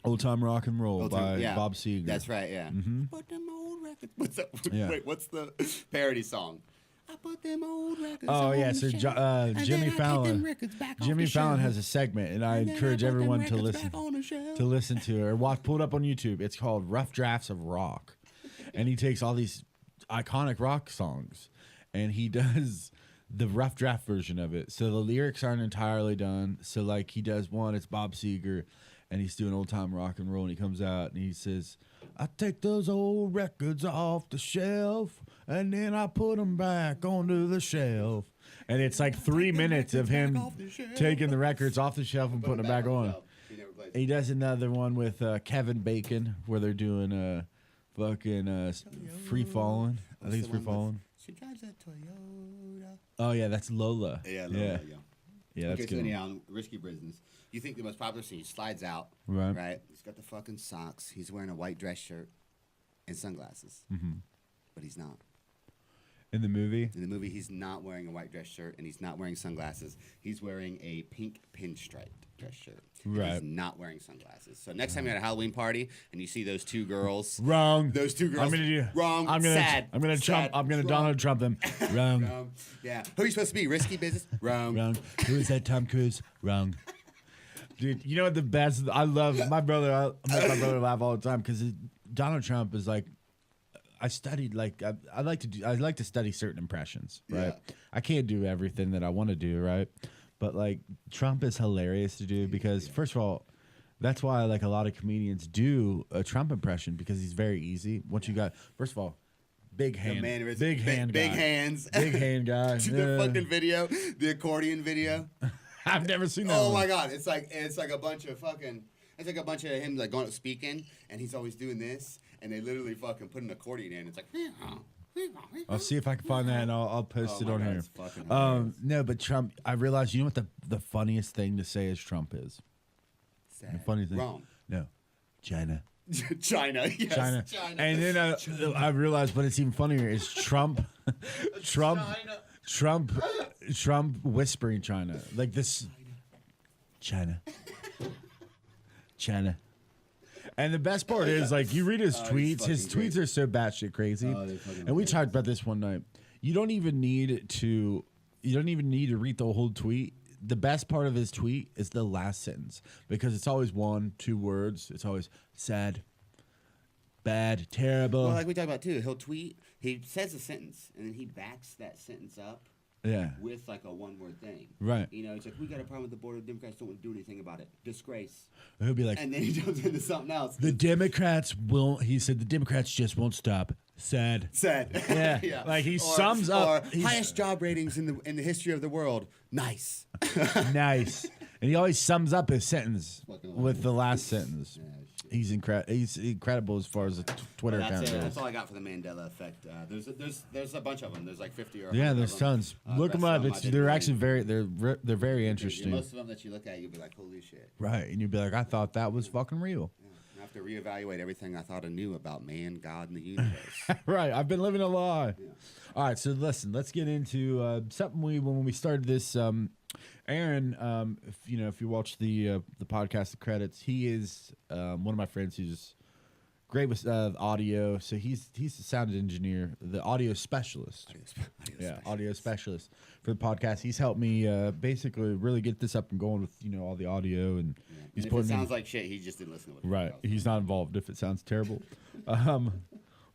Old Time Rock and Roll Old Time- by yeah. Bob Seger. That's right, yeah. Mm-hmm. Put them old records. What's that? Yeah. Wait, what's the parody song? I put them old records. Oh on yeah, the so shelf, and then Jimmy I take them Fallon. records back off Jimmy the Fallon shelf, has a segment, and I and then encourage put them everyone to records listen back on the shelf. to listen to it or pull it up on YouTube. It's called Rough Drafts of Rock, and he takes all these iconic rock songs, and he does the rough draft version of it. So the lyrics aren't entirely done. So like he does one, it's Bob Seger, and he's doing old time rock and roll, and he comes out and he says, "I take those old records off the shelf, and then I put them back onto the shelf." And it's like 3 minutes of him taking the records off the shelf and putting them back on. He never played He does another one with Kevin Bacon where they're doing fucking Free Falling. I think it's Free Falling. She drives a Toyota. Oh yeah, that's Lola. Yeah, Lola, Yeah, that's okay, so good. anyhow, Risky Business. You think the most popular scene, he slides out, Right. right? He's got the fucking socks. He's wearing a white dress shirt and sunglasses. But he's not. In the movie? In the movie, he's not wearing a white dress shirt and he's not wearing sunglasses. He's wearing a pink pinstripe dress shirt. And Right. he's not wearing sunglasses. So next time you're at a Halloween party and you see those two girls. Wrong. Those two girls. I'm gonna do. Wrong. I'm gonna. Sad. I'm gonna sad, Trump. I'm gonna wrong. Donald Trump them. Wrong. Yeah. Who are you supposed to be? Risky Business? Wrong. Wrong. Who is that? Tom Cruise? Wrong. Dude, you know what the best? I love my brother. I make my brother laugh all the time because Donald Trump is like. I studied like I like to do. I like to study certain impressions. Right. Yeah. I can't do everything that I want to do. Right. But like Trump is hilarious to do because first of all, that's why like a lot of comedians do a Trump impression because he's very easy. Once you got first of all, big hand, man, it's big hand, big guy. hands, big hand guy. The fucking video, the accordion video. I've never seen that. Oh one. my god, it's like a bunch of fucking. It's like a bunch of him like going up speaking, and he's always doing this, and they literally fucking put an accordion in. It's like. I'll see if I can find that and I'll post Oh it my on God, here. it's fucking hilarious. No, but Trump. I realized you know what the funniest thing to say is Trump is. Sad. The funny thing. Wrong. No, China. China. Yes. China. And then I realized, but it's even funnier is Trump. Trump. Trump whispering China like this. China. And the best part is, like, you read his tweets. His tweets are so batshit crazy. And we talked about this one night. You don't even need to read the whole tweet. The best part of his tweet is the last sentence because it's always 1-2 words. It's always sad, bad, terrible. Well, like we talked about too, he'll tweet. He says a sentence and then he backs that sentence up. Yeah. With like a one-word thing. Right. You know, it's like, we got a problem with the board. Democrats don't want to do anything about it. Disgrace. He'll be like, And then he jumps into something else. the Democrats won't. He said the Democrats just won't stop. Sad. Sad. Yeah. Like he sums up. Or highest job ratings in the history of the world. Nice. Nice. And he always sums up his sentence Fucking with the last sentence. Yeah, shit. He's incredible as far as a Twitter That's account it. goes. That's all I got for the Mandela Effect. There's a bunch of them. There's like 50 or 100 Yeah, of there's them. tons. Look Rest them of up. I It's didn't they're really- actually they're very interesting. Most of them that you look at, you'll be like, holy shit. Right, and you'd be like, I thought that was fucking real. Yeah. I have to reevaluate everything I thought I knew about man, God, and the universe. Right, I've been living a lie. Yeah. All right, so listen, let's get into something when we started this. Aaron, if you watch the podcast, the credits, he is one of my friends who's great with audio. So he's a sound engineer, the audio specialist. Audio specialist for the podcast. He's helped me basically really get this up and going with all the audio and he's and if it sounds like shit, he just didn't listen to it. Right, he's not involved if it sounds terrible.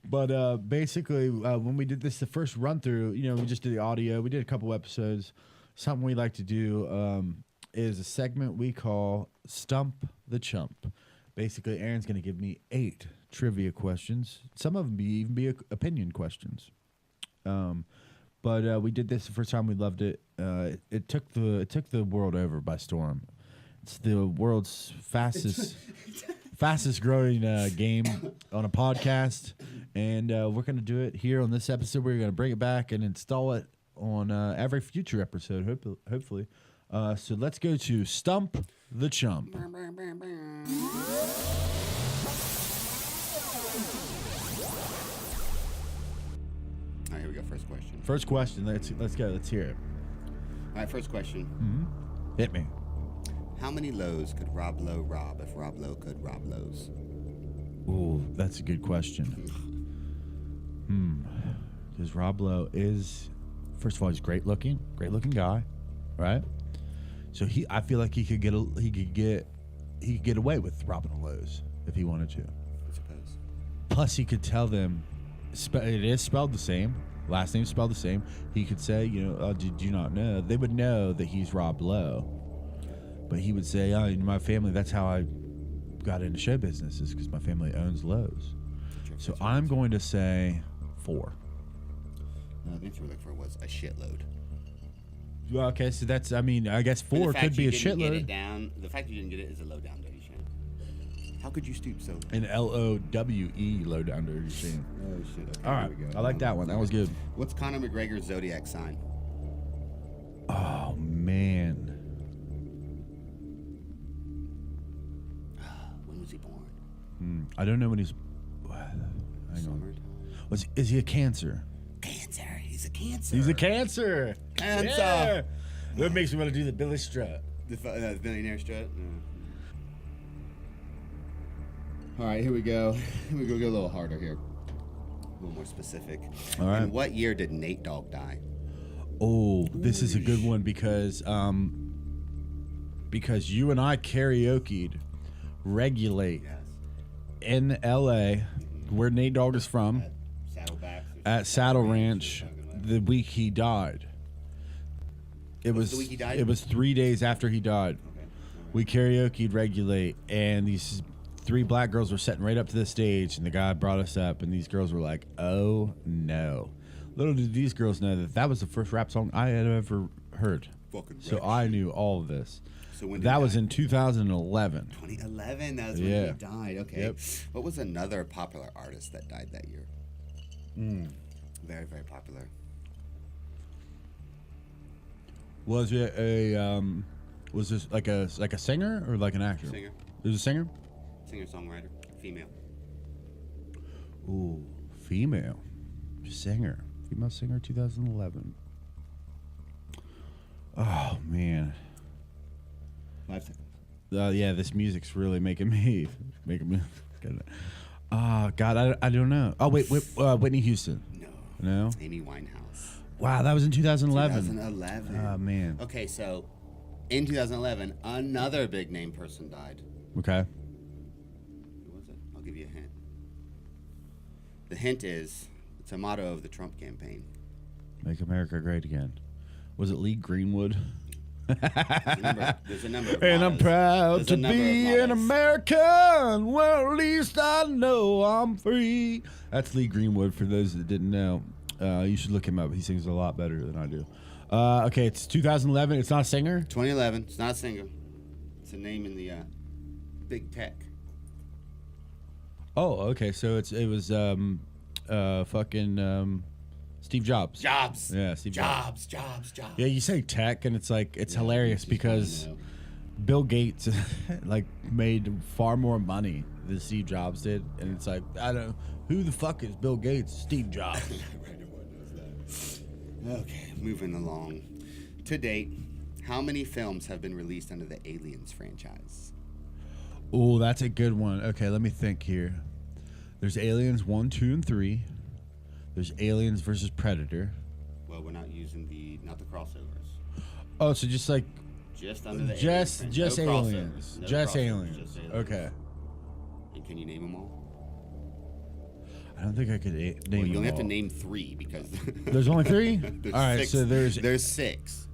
But basically, when we did this, the first run through, we just did the audio. We did a couple episodes. Something we like to do is a segment we call Stump the Chump. Basically, Aaron's going to give me 8 trivia questions. Some of them even be opinion questions. But we did this the first time. We loved it. It took the world over by storm. It's the world's fastest growing game on a podcast, and we're going to do it here on this episode. We're going to bring it back and install it on every future episode, hopefully. So let's go to Stump the Chump. All right, here we go. First question. First question. Let's go. Let's hear it. All right, first question. Hit me. How many Lowe's could Rob Lowe rob if Rob Lowe could rob Lowe's? Ooh, that's a good question. Because Rob Lowe is, first of all, he's great looking guy, right? So I feel like he could get away with robbing a Lowe's if he wanted to. I suppose. Plus, he could tell them it is spelled the same. Last name's spelled the same. He could say, did you not know? They would know that he's Rob Lowe. But he would say, in my family, that's how I got into show business, is because my family owns Lowe's. So I'm going to say 4. No, the answer we're looking for was a shitload. Well, okay, so that's, I guess 4 could be a shitload. The fact you didn't get it is a low down, dirty shame. How could you stoop so low? An LOWE, low down dirty shame. Oh, shit. Okay, All right. here we go. I like that one. That was good. What's Conor McGregor's zodiac sign? Oh, man. When was he born? I don't know when he's. Hang on. Is he a Cancer? Cancer. He's a Cancer. He's a Cancer. Cancer. Yeah. That makes me want to do the Billy Strut. The billionaire strut. All right, here we go. Go a little harder here. A little more specific. All right. In what year did Nate Dogg die? Oh, this is a good one because you and I karaoke'd Regulate in L.A., where Nate Dogg is from, at Saddle Ranch the week he died. It was the week he died? It was 3 days after he died. Okay. We karaoke'd Regulate, and these 3 black girls were sitting right up to the stage, and the guy brought us up, and these girls were like, oh, no. Little did these girls know that that was the first rap song I had ever heard. So I knew all of this. So when that was in 2011. 2011, that was when he died. Okay. Yep. What was another popular artist that died that year? Very, very popular. Was it was this like a singer or like an actor? Singer. It was a singer? Singer-songwriter. Female. Ooh, female singer. Female singer 2011. Oh, man. 5 seconds. Yeah, this music's really making me God, I don't know. Oh, wait, Whitney Houston. No? Amy Winehouse. Wow, that was in 2011. 2011. Oh, man. Okay, so in 2011, another big name person died. Okay. Who was it? I'll give you a hint. The hint is, it's a motto of the Trump campaign. Make America Great Again. Was it Lee Greenwood? There's a number of And I'm mottos. proud There's to a number be of an mottos. American. Well, at least I know I'm free. That's Lee Greenwood, for those that didn't know. You should look him up. He sings a lot better than I do. Okay, it's 2011. It's not a singer? 2011. It's not a singer. It's a name in the big tech. Oh, okay. So it was fucking Steve Jobs. Jobs. Yeah, Steve Jobs. Jobs. Yeah, you say tech, and it's like it's hilarious just because funny, Bill Gates like made far more money than Steve Jobs did, and it's like I don't know who the fuck is Bill Gates. Steve Jobs. Okay, moving along. To date, how many films have been released under the Aliens franchise? Oh, that's a good one. Okay, let me think here. There's Aliens 1, 2, and 3. There's Aliens versus Predator. Well, we're not using not the crossovers. Oh, so just like Just under the just Aliens. just No crossovers. aliens. No Just crossovers, aliens. just aliens. Okay. And can you name them all? I don't think I could name Well, you them only have to all. name 3 because There's only 3? there's All right, 6. so there's 6.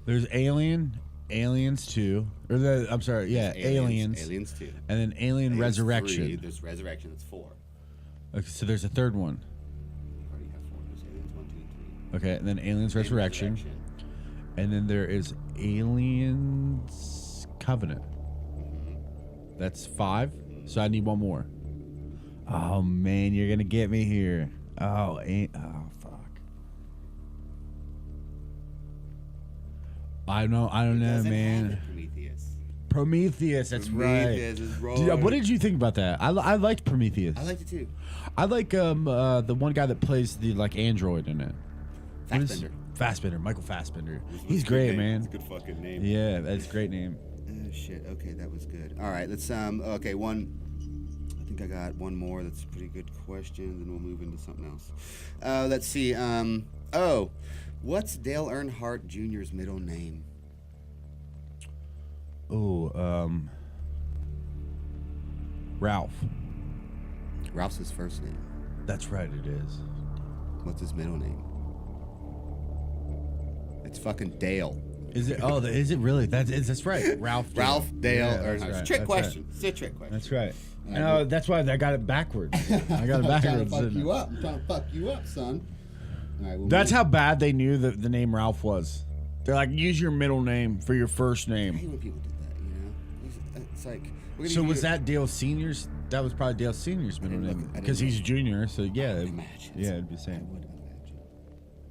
Aliens 2, or I'm sorry, yeah, Aliens, Aliens 2. and then Alien Aliens Resurrection. 3. There's Resurrection. That's 4. Okay, so there's a third one. You already have 4. There's Aliens 1, 2, and 3. Okay, and then Aliens Resurrection, and then there is Aliens Covenant. That's 5. So I need one more. Oh man, you're gonna get me here. Oh fuck. I don't know, Doesn't man. have it, Prometheus. Prometheus, that's Prometheus right. is right. Dude, what did you think about that? I liked Prometheus. I liked it too. I like the one guy that plays the like android in it. What is- Fassbender. Fassbender, Michael Fassbender. That's a He's good great, name. man. It's a good fucking name. Yeah, that's a great name. Oh shit. Okay, that was good. All right, let's okay, one. I think I got one more. That's a pretty good question. Then we'll move into something else. Let's see. What's Dale Earnhardt Jr.'s middle name? Oh, Ralph. Ralph's his first name. That's right, it is. What's his middle name? It's fucking Dale. Is it? Oh, is it really? That's right. Ralph. Ralph Dale Yeah, Earnhardt. that's right, It's a trick that's question. right. It's a trick question. That's right. All No, right. that's why I got it backwards. I got it backwards. I'm trying to fuck you up. I'm trying to fuck you up, son. All right, That's how bad they knew that the name Ralph was. They're like, use your middle name for your first I name. hate when people do that, you know? It's like we're gonna So give was you- that Dale Senior's? That was probably Dale Senior's middle name because he's junior. So yeah, Imagine. yeah, it'd be the I same. would imagine.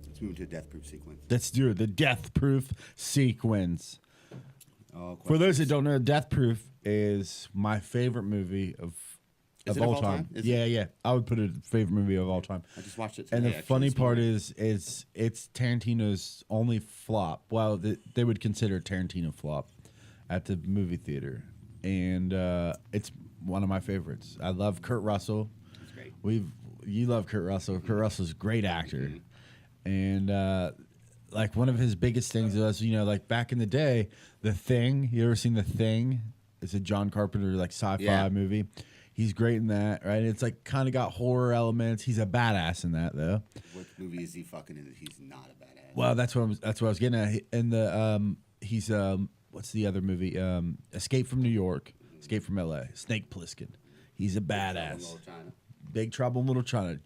Let's move into a death proof sequence. Let's do the Death Proof sequence. All For those that questions. don't know, Death Proof is my favorite movie of Is it all of all time. time? Is Yeah, it? yeah. I would put it favorite movie of all time. I just watched it today. And the actually, funny this part morning. is it's Tarantino's only flop. Well, they would consider Tarantino flop at the movie theater, and it's one of my favorites. I love Kurt Russell. It's great. You love Kurt Russell. Kurt Russell's a great actor, Mm-hmm. and like one of his biggest things was like back in the day, The Thing. You ever seen The Thing? It's a John Carpenter like sci-fi Yeah. movie. He's great in that, right? It's like kind of got horror elements. He's a badass in that though. What movie is he fucking in that he's not a badass? Well, that's what I was getting at. In the he's what's the other movie? Escape from New York, Escape from L.A. Snake Plissken. He's a badass. Little China. Big Trouble in Little China.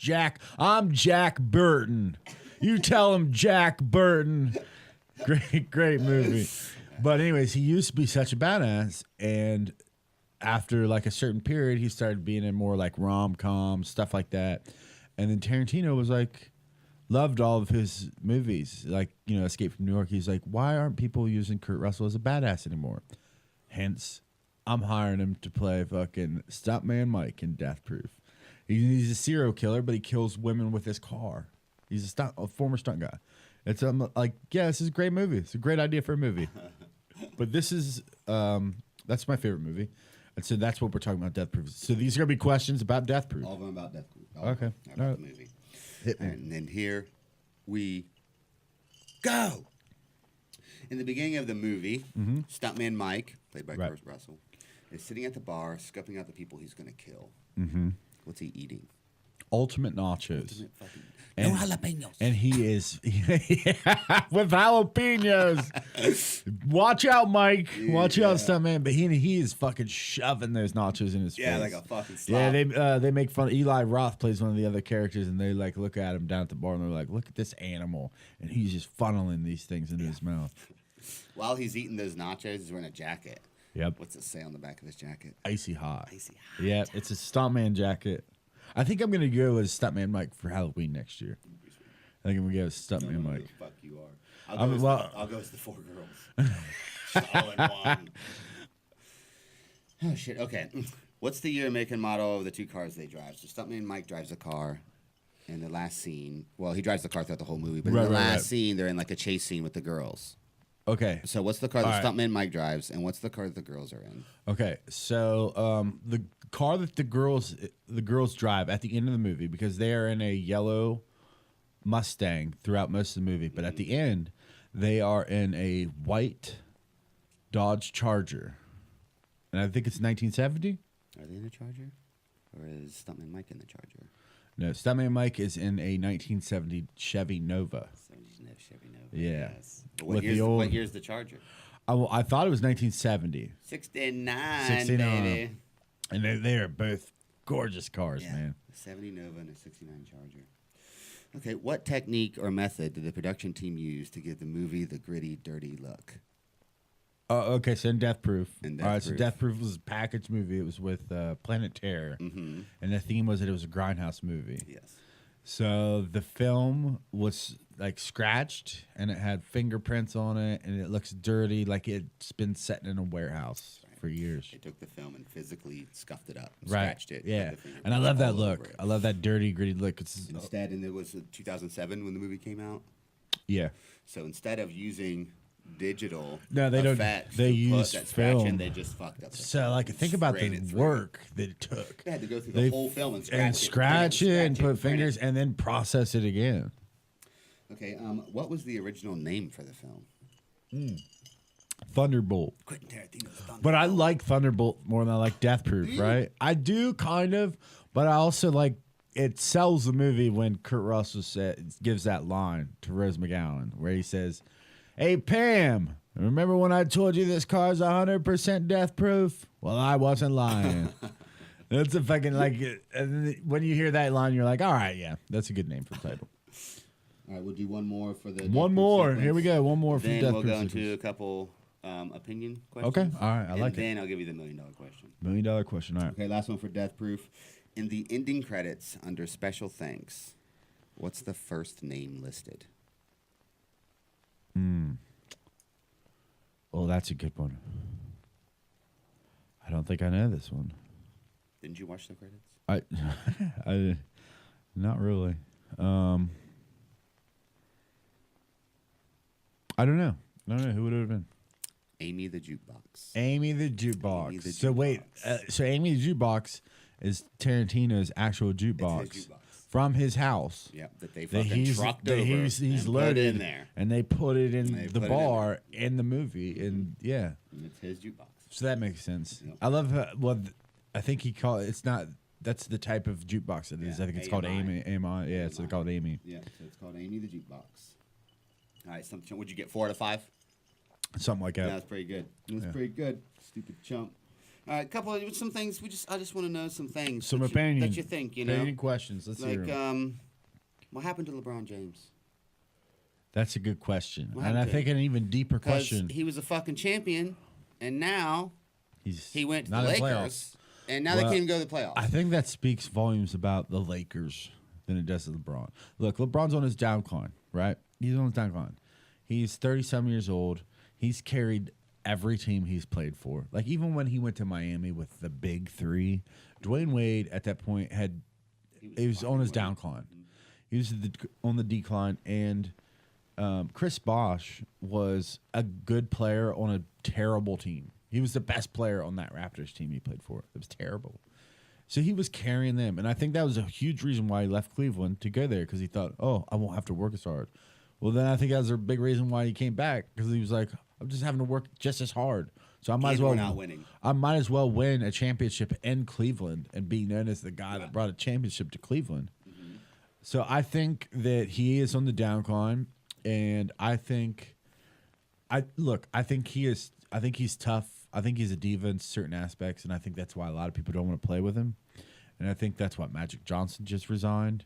I'm Jack Burton. You tell him Jack Burton. Great movie. But anyways, he used to be such a badass, and after like a certain period, he started being in more like rom-com stuff like that. And then Tarantino was like, loved all of his movies, like Escape from New York. He's like, why aren't people using Kurt Russell as a badass anymore? Hence, I'm hiring him to play fucking Stuntman Mike in Death Proof. He's a serial killer, but he kills women with his car. He's a former stunt guy. It's like, yeah, this is a great movie. It's a great idea for a movie. But this is that's my favorite movie. And so that's what we're talking about, Death Proof. So these are gonna be questions about Death Proof. All of them about Death Proof. All of Okay. them about All right. the movie. Hit me. And then here we go. In the beginning of the movie, Stuntman Mike, played by Right. Kurt Russell, is sitting at the bar, scoping out the people he's going to kill. What's he eating? Ultimate nachos. Fucking, And- no jalapeños. And he is with jalapenos. Watch out, Mike. Watch out, Stuntman. But he is fucking shoving those nachos in his face. yeah, like a fucking Yeah, slob. they make fun. Eli Roth plays one of the other characters, and they like look at him down at the bar, and they're like, "Look at this animal," and he's just funneling these things into his mouth. While he's eating those nachos, he's wearing a jacket. Yep, What's it say on the back of his jacket? icy hot. Icy hot. Yeah, it's a Stuntman jacket. I think I'm gonna go as Stuntman Mike for Halloween next year. I think I'm gonna go as Stuntman Mike. Who the fuck you are. I'll go as the four girls. Just all in one. Oh, shit. Okay. What's the year, make, and model of the two cars they drive? So Stuntman Mike drives a car in the last scene. Well, he drives the car throughout the whole movie, but Right, in the right, last right. scene, they're in like a chase scene with the girls. Okay. So what's the car that All right. Stuntman Mike drives, and what's the car that the girls are in? Okay, so the car that the girls drive at the end of the movie, because they are in a yellow Mustang throughout most of the movie, but at the end they are in a white Dodge Charger, and I think it's 1970. Are they in a Charger? Or is Stuntman Mike in the Charger? No, Stuntman Mike is in a 1970 Chevy Nova. 70s Nev Chevy Nova. Yeah. Yes. But With the old- what year's the Charger? I thought it was 1970, 69, 69. baby. and they are both gorgeous cars, Yeah. man. A 70 Nova and a 69 Charger. Okay, what technique or method did the production team use to give the movie the gritty, dirty look? Okay, so in Death Proof. In All Death right, so Proof. Death Proof was a package movie. It was with Planet Terror. Mm-hmm. And the theme was that it was a grindhouse movie. Yes. So the film was like scratched and it had fingerprints on it and it looks dirty, like it's been sitting in a warehouse for years. They took the film and physically scuffed it up, Right. scratched it. Yeah. put the And I love that fingerprints all look. over it. I love that dirty, gritty look. It's Instead, and it was 2007 when the movie came out. yeah. So instead of using digital No, they don't. effects They to use put that scratch film. in, they just fucked up. The So film like and think about sprayed the it through. work that it took. They had to go through They the whole film and and scratch scratch it and put print fingers it. and then process it again. Okay, what was the original name for the film? Thunderbolt. Quentin Tarantino's Thunderbolt. But I like Thunderbolt more than I like Death Proof, right? I do kind of, but I also like it sells the movie when Kurt Russell gives that line to Rose McGowan where he says, "Hey Pam, remember when I told you this car's 100% death proof? Well, I wasn't lying." That's a fucking like. And when you hear that line, you're like, "All right, yeah, that's a good name for the title." All right, we'll do one more for the. One Death Proof more. sequence. Here we go. One more for Then Death we'll Proof go into sequence. a couple opinion question. Okay, all right, I like it. And then I'll give you the $1 million question. $1 million question, all right. Okay, last one for Death Proof. In the ending credits under special thanks, what's the first name listed? Oh, that's a good one. I don't think I know this one. Didn't you watch the credits? I not really. I don't know. Who would it have been? Amy the Jukebox. Amy the Jukebox. Amy the So wait, so Amy the Jukebox is Tarantino's actual jukebox, It's his jukebox. from his house. Yep, that they fucking trucked over he's and loaded put in there. and they put it in They the put it in bar in the movie, and yeah, And it's his jukebox. so that makes sense. Yep. I love how, I think he called it's not. That's the type of jukebox it is. Yeah, I think it's called AMI. AMI. Yeah, it's called Amy. Yeah, so it's called Amy the Jukebox. All right, what'd you get, 4 out of 5? Something like that. That's pretty good. That's pretty good. Stupid chump. All right, some things. I just want to know some things. Some that opinion. that you think. Opinion questions. Let's hear Like, 'em. what happened to LeBron James? That's a good question, What and I happened? think an even deeper Because question. he was a fucking champion, and now he went to the not in Lakers, playoffs. and now Well, they can't even go to the playoffs. I think that speaks volumes about the Lakers than it does to LeBron. Look, LeBron's on his downcline, right? He's on his downcline. He's 30-some years old. He's carried every team he's played for. Like, even when he went to Miami with the big three, Dwayne Wade at that point he was on his downcline. He was on the decline, and Chris Bosh was a good player on a terrible team. He was the best player on that Raptors team he played for. It was terrible. So he was carrying them, and I think that was a huge reason why he left Cleveland to go there, because he thought, oh, I won't have to work as hard. Well, then I think that was a big reason why he came back, because he was like, I'm just having to work just as hard. So I might And we're not winning. I might as well win a championship in Cleveland and be known as the guy that brought a championship to Cleveland. Mm-hmm. So I think that he is on the downcline, and I think he is. I think he's tough. I think he's a diva in certain aspects, and I think that's why a lot of people don't want to play with him. And I think that's why Magic Johnson just resigned,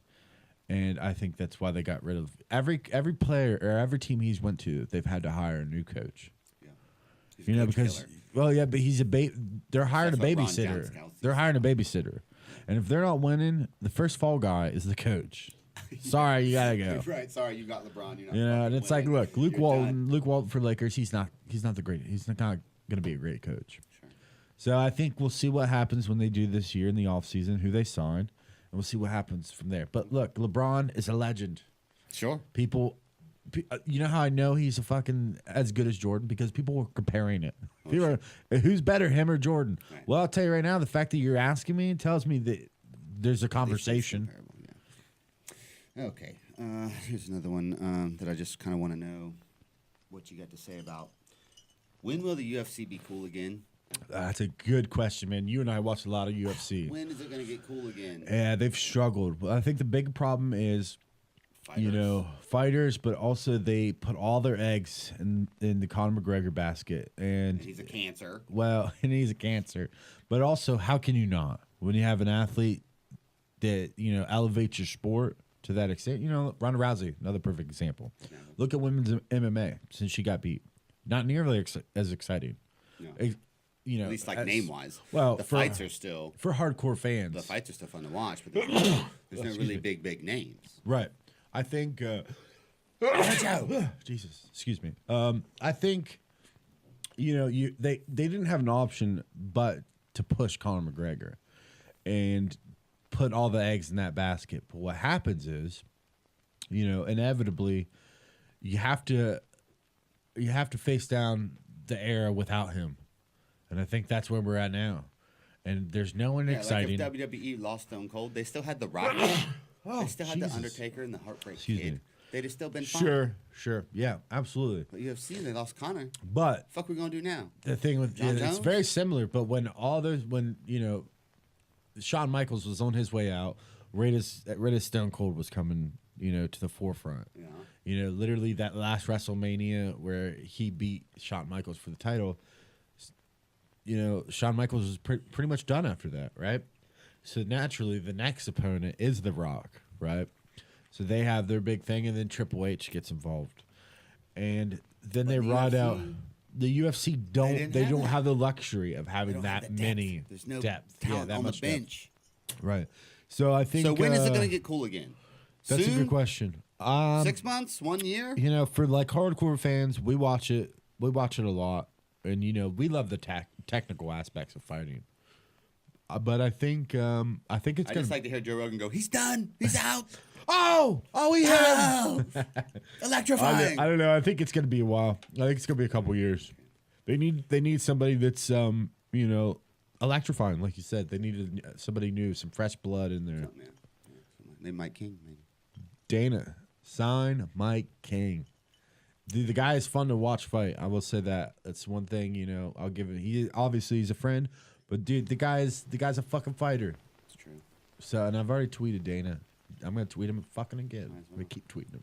and I think that's why they got rid of every player or every team he's went to. They've had to hire a new coach. Yeah. He's a coach Because killer. but he's they're hiring a That's what Ron babysitter. Jones counts. They're hiring a babysitter, and if they're not winning, the first fall guy is the coach. Sorry, you gotta go. Right. Sorry, you got LeBron. You're not You know, and fucking it's like, winning. look, Luke You're Walton. done. Luke Walton for Lakers. He's not the great. He's not going to be a great coach. Sure. So I think we'll see what happens when they do this year in the offseason, who they sign, and we'll see what happens from there. But look, LeBron is a legend. Sure. You know how I know he's a fucking as good as Jordan? Because people were comparing it. People are, who's better, him or Jordan? Right. Well, I'll tell you right now, the fact that you're asking me tells me that there's a conversation. Comparable, yeah. Okay. Here's another one that I just kind of want to know what you got to say about. When will the UFC be cool again? That's a good question, man. You and I watch a lot of UFC. When is it going to get cool again? Yeah, they've struggled. I think the big problem is, fighters, but also they put all their eggs in the Conor McGregor basket. And he's a cancer. Well, and he's a cancer. But also, how can you not? When you have an athlete that, elevates your sport to that extent. Ronda Rousey, another perfect example. Yeah. Look at women's MMA since she got beat. Not nearly as exciting. No. At least name-wise. Well, the for- fights are still For hardcore fans. the fights are still fun to watch, but there's no really big names. Right. I think. Jesus, excuse me. I think, they didn't have an option but to push Conor McGregor and put all the eggs in that basket. But what happens is, inevitably, you have to face down the era without him, and I think that's where we're at now. And there's no one exciting. Like if WWE lost Stone Cold, they still had The Rock. They still had Jesus. The Undertaker and the Heartbreak Excuse Kid. me. They'd have still been fine. Sure, yeah, absolutely. But UFC, they lost Connor. But Fuck, we gonna do now? the thing with John it's Jones? very similar, but when Shawn Michaels was on his way out, right as Stone Cold was coming, to the forefront. Yeah. Literally that last WrestleMania where he beat Shawn Michaels for the title. Shawn Michaels was pretty much done after that, right? So naturally, the next opponent is The Rock, right? So they have their big thing, and then Triple H gets involved, and then they the ride UFC out. the UFC don't have the luxury of They having don't have that the depth. many There's no depth. talent that on the much depth. bench. Right. So I think. So when is it going to get cool again? That's Soon? a good question. 6 months? 1 year? You know, for like hardcore fans, we watch it. We watch it a lot, and you know, we love the technical aspects of fighting. But I think it's I gonna. just like to hear Joe Rogan go, he's done. He's out. Oh, he had. Oh, electrifying. I don't know. I think it's gonna be a while. I think it's gonna be a couple years. They need somebody that's you know, electrifying, like you said. They needed somebody new, some fresh blood in there. Oh, man. Maybe Mike King, maybe. Dana, sign Mike King. The guy is fun to watch fight. I will say that. That's one thing, you know, I'll give him. He's a friend, but dude, the guy's a fucking fighter. It's true. So, and I've already tweeted Dana. I'm gonna tweet him fucking again. Might as well. We keep tweeting him.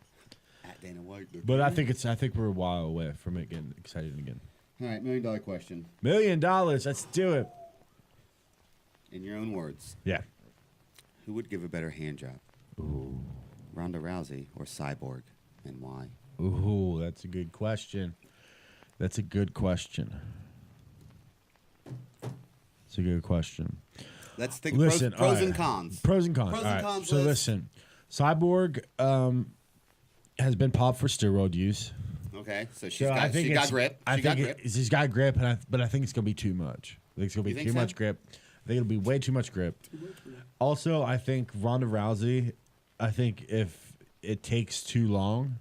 At Dana White. But I think we're a while away from it getting excited again. All right, $1 million question. $1 million. Let's do it. In your own words, Yeah. who would give a better hand job? Ooh. Ronda Rousey or Cyborg, and why? Ooh, that's a good question. It's a good question. Let's think Listen, pros all right. and cons. Pros and cons. Pros All and right. cons So list. listen, Cyborg has been popped for steroid use. Okay, so So I think she got grip. She's got grip, but I think it's gonna be too much. I think it's gonna be You think too so? much grip. I think it'll be way too much grip. Also, I think Ronda Rousey. I think if it takes too long,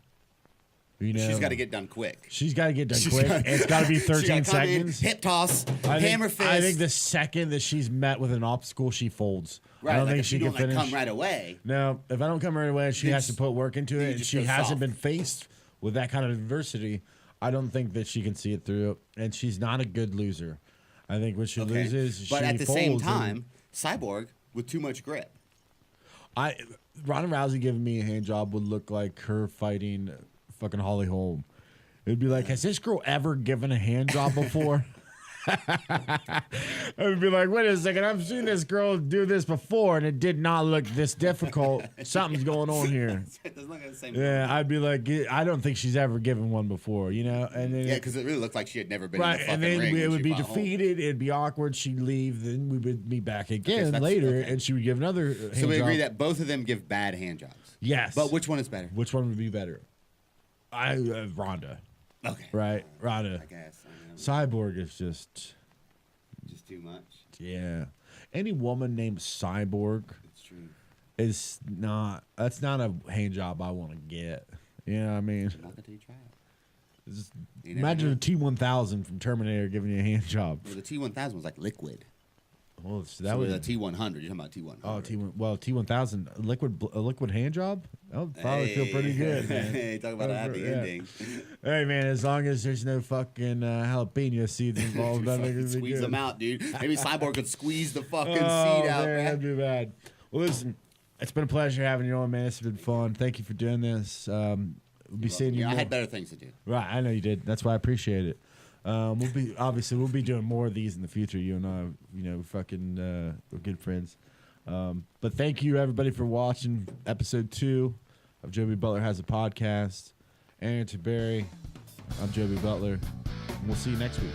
you know, She's got to get done quick. She's got to get done quick. It's got to be 13 seconds. Hip toss, hammer fist. I think the second that she's met with an obstacle, she folds. right, I don't like think if she you can don't like, finish. come right away. No, if I don't come right away, she Then has to put work into then it, you and just she go hasn't soft. been faced with that kind of adversity. I don't think that she can see it through, and she's not a good loser. I think when she Okay. loses, But she at the same folds, and time, Cyborg with too much grip. Ronda Rousey giving me a hand job would look like her fighting fucking Holly Holm. It'd be like, has this girl ever given a hand job before? I would be like, wait a second, I've seen this girl do this before, and it did not look this difficult. Something's going on here. It doesn't look like the same. Yeah, I'd be like, I don't think she's ever given one before, you know? And then Yeah, because it really looked like she had never been right, in the fucking and then ring. it when would she be fought Holm. defeated. It'd be awkward. She'd leave. Then we would be back again that's- later, okay. and she would give another hand So we agree job. that both of them give bad hand jobs. Yes. But which one is better? Which one would be better? Ronda. Okay. Right, Ronda. I guess. I know. Cyborg is just, Just too much. yeah. Any woman named Cyborg It's true. is not. That's not a hand job I want to get. You know what I mean? Not until you try it. Just You never imagine know. a T-1000 from Terminator giving you a hand job. Well, the T1000 was like liquid. Well, That that was would. the T100. You're talking about T100. Oh, T1000 a liquid hand job. That would probably feel pretty good. Man. Hey, talk about a happy Yeah. ending. Hey man, as long as there's no fucking jalapeno seeds involved, I think it'd be Squeeze good. them out, dude. Maybe Cyborg could squeeze the fucking Oh, seed out, man, man. that'd be bad. Well, listen, it's been a pleasure having you on, man. It's been fun. Thank you for doing this. We'll be seeing you. Yeah, I more. had better things to do. Right, I know you did. That's why I appreciate it. We'll be doing more of these in the future. You and I, you know, we're good friends. But thank you everybody for watching episode 2 of Joby Butler Has a Podcast. Aaron Tiberi, I'm Joby Butler, and we'll see you next week.